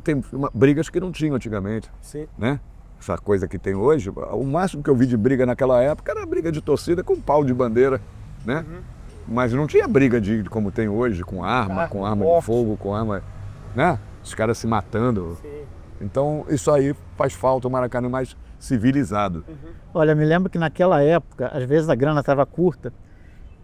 Tem brigas que não tinham antigamente, Sim. né? Essa coisa que tem hoje, o máximo que eu vi de briga naquela época era briga de torcida com pau de bandeira, né? Mas não tinha briga como tem hoje, com arma de morte. fogo, com arma, né? Os caras se matando. Sim. Então isso aí faz falta o Maracanã, mas civilizado. Olha, me lembro que naquela época, às vezes a grana estava curta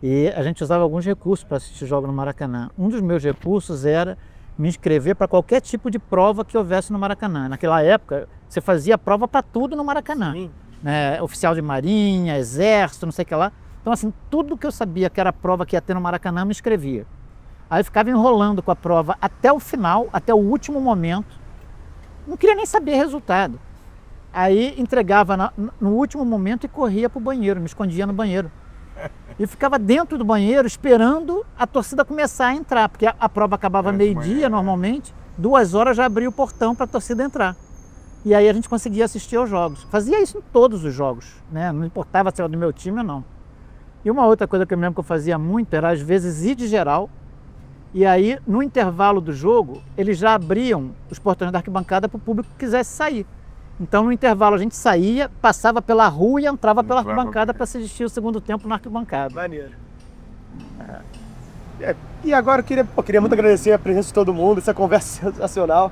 e a gente usava alguns recursos para assistir jogos no Maracanã. Um dos meus recursos era me inscrever para qualquer tipo de prova que houvesse no Maracanã. Naquela época, você fazia prova para tudo no Maracanã. Sim. Né? Oficial de Marinha, Exército, não sei o que lá. Então, assim, tudo que eu sabia que era prova que ia ter no Maracanã, eu me inscrevia. Aí eu ficava enrolando com a prova até o final, até o último momento. Não queria nem saber resultado. Aí entregava no último momento e corria para o banheiro, me escondia no banheiro. E ficava dentro do banheiro esperando a torcida começar a entrar, porque a prova acabava meio-dia normalmente, 2 horas já abria o portão para a torcida entrar. E aí a gente conseguia assistir aos jogos. Fazia isso em todos os jogos, né? Não importava se era do meu time ou não. E uma outra coisa que eu me lembro que eu fazia muito era às vezes ir de geral, e aí no intervalo do jogo eles já abriam os portões da arquibancada para o público que quisesse sair. Então no intervalo a gente saía, passava pela rua e entrava pela arquibancada para assistir o segundo tempo na arquibancada. Maneiro. E agora eu queria muito agradecer a presença de todo mundo, essa conversa sensacional.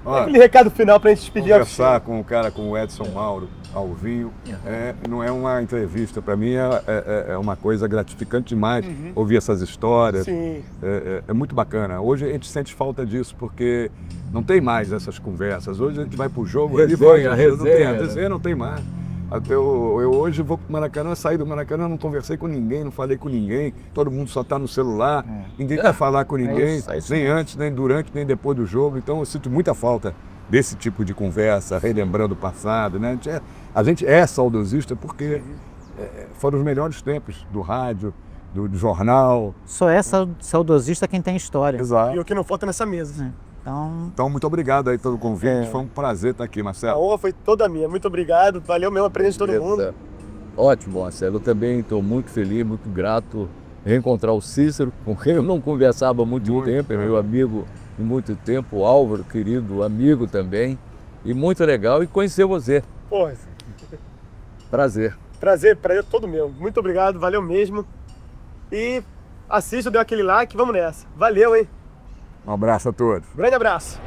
Aquele recado final pra gente despedir. Conversar com o cara, com o Edson Mauro, Alvinho, não é uma entrevista. Para mim é uma coisa gratificante demais ouvir essas histórias. Sim. É muito bacana. Hoje a gente sente falta disso, porque não tem mais essas conversas. Hoje a gente vai pro jogo, Resenha, a resenha não tem mais. Até eu hoje vou pro Maracanã, saí do Maracanã, não conversei com ninguém, não falei com ninguém, todo mundo só está no celular, ninguém quer falar com ninguém, nem antes, nem durante, nem depois do jogo. Então eu sinto muita falta desse tipo de conversa, relembrando o passado, né? A gente é saudosista porque foram os melhores tempos do rádio, do jornal. Só é saudosista quem tem história. Exato. E o que não falta nessa mesa. Então, muito obrigado aí pelo convite, foi um prazer estar aqui, A Marcelo. honra foi toda minha. Muito obrigado. Valeu mesmo a presença de todo mundo. Ótimo, Marcelo. Eu também estou muito feliz, muito grato reencontrar o Cícero, com quem eu não conversava há muito tempo, é meu amigo de muito tempo, o Álvaro, querido amigo também. E muito legal e conhecer você. Porra, Prazer. prazer todo meu. Muito obrigado, valeu mesmo. E assista, deu aquele like, vamos nessa. Valeu, hein? Um abraço a todos. Grande abraço.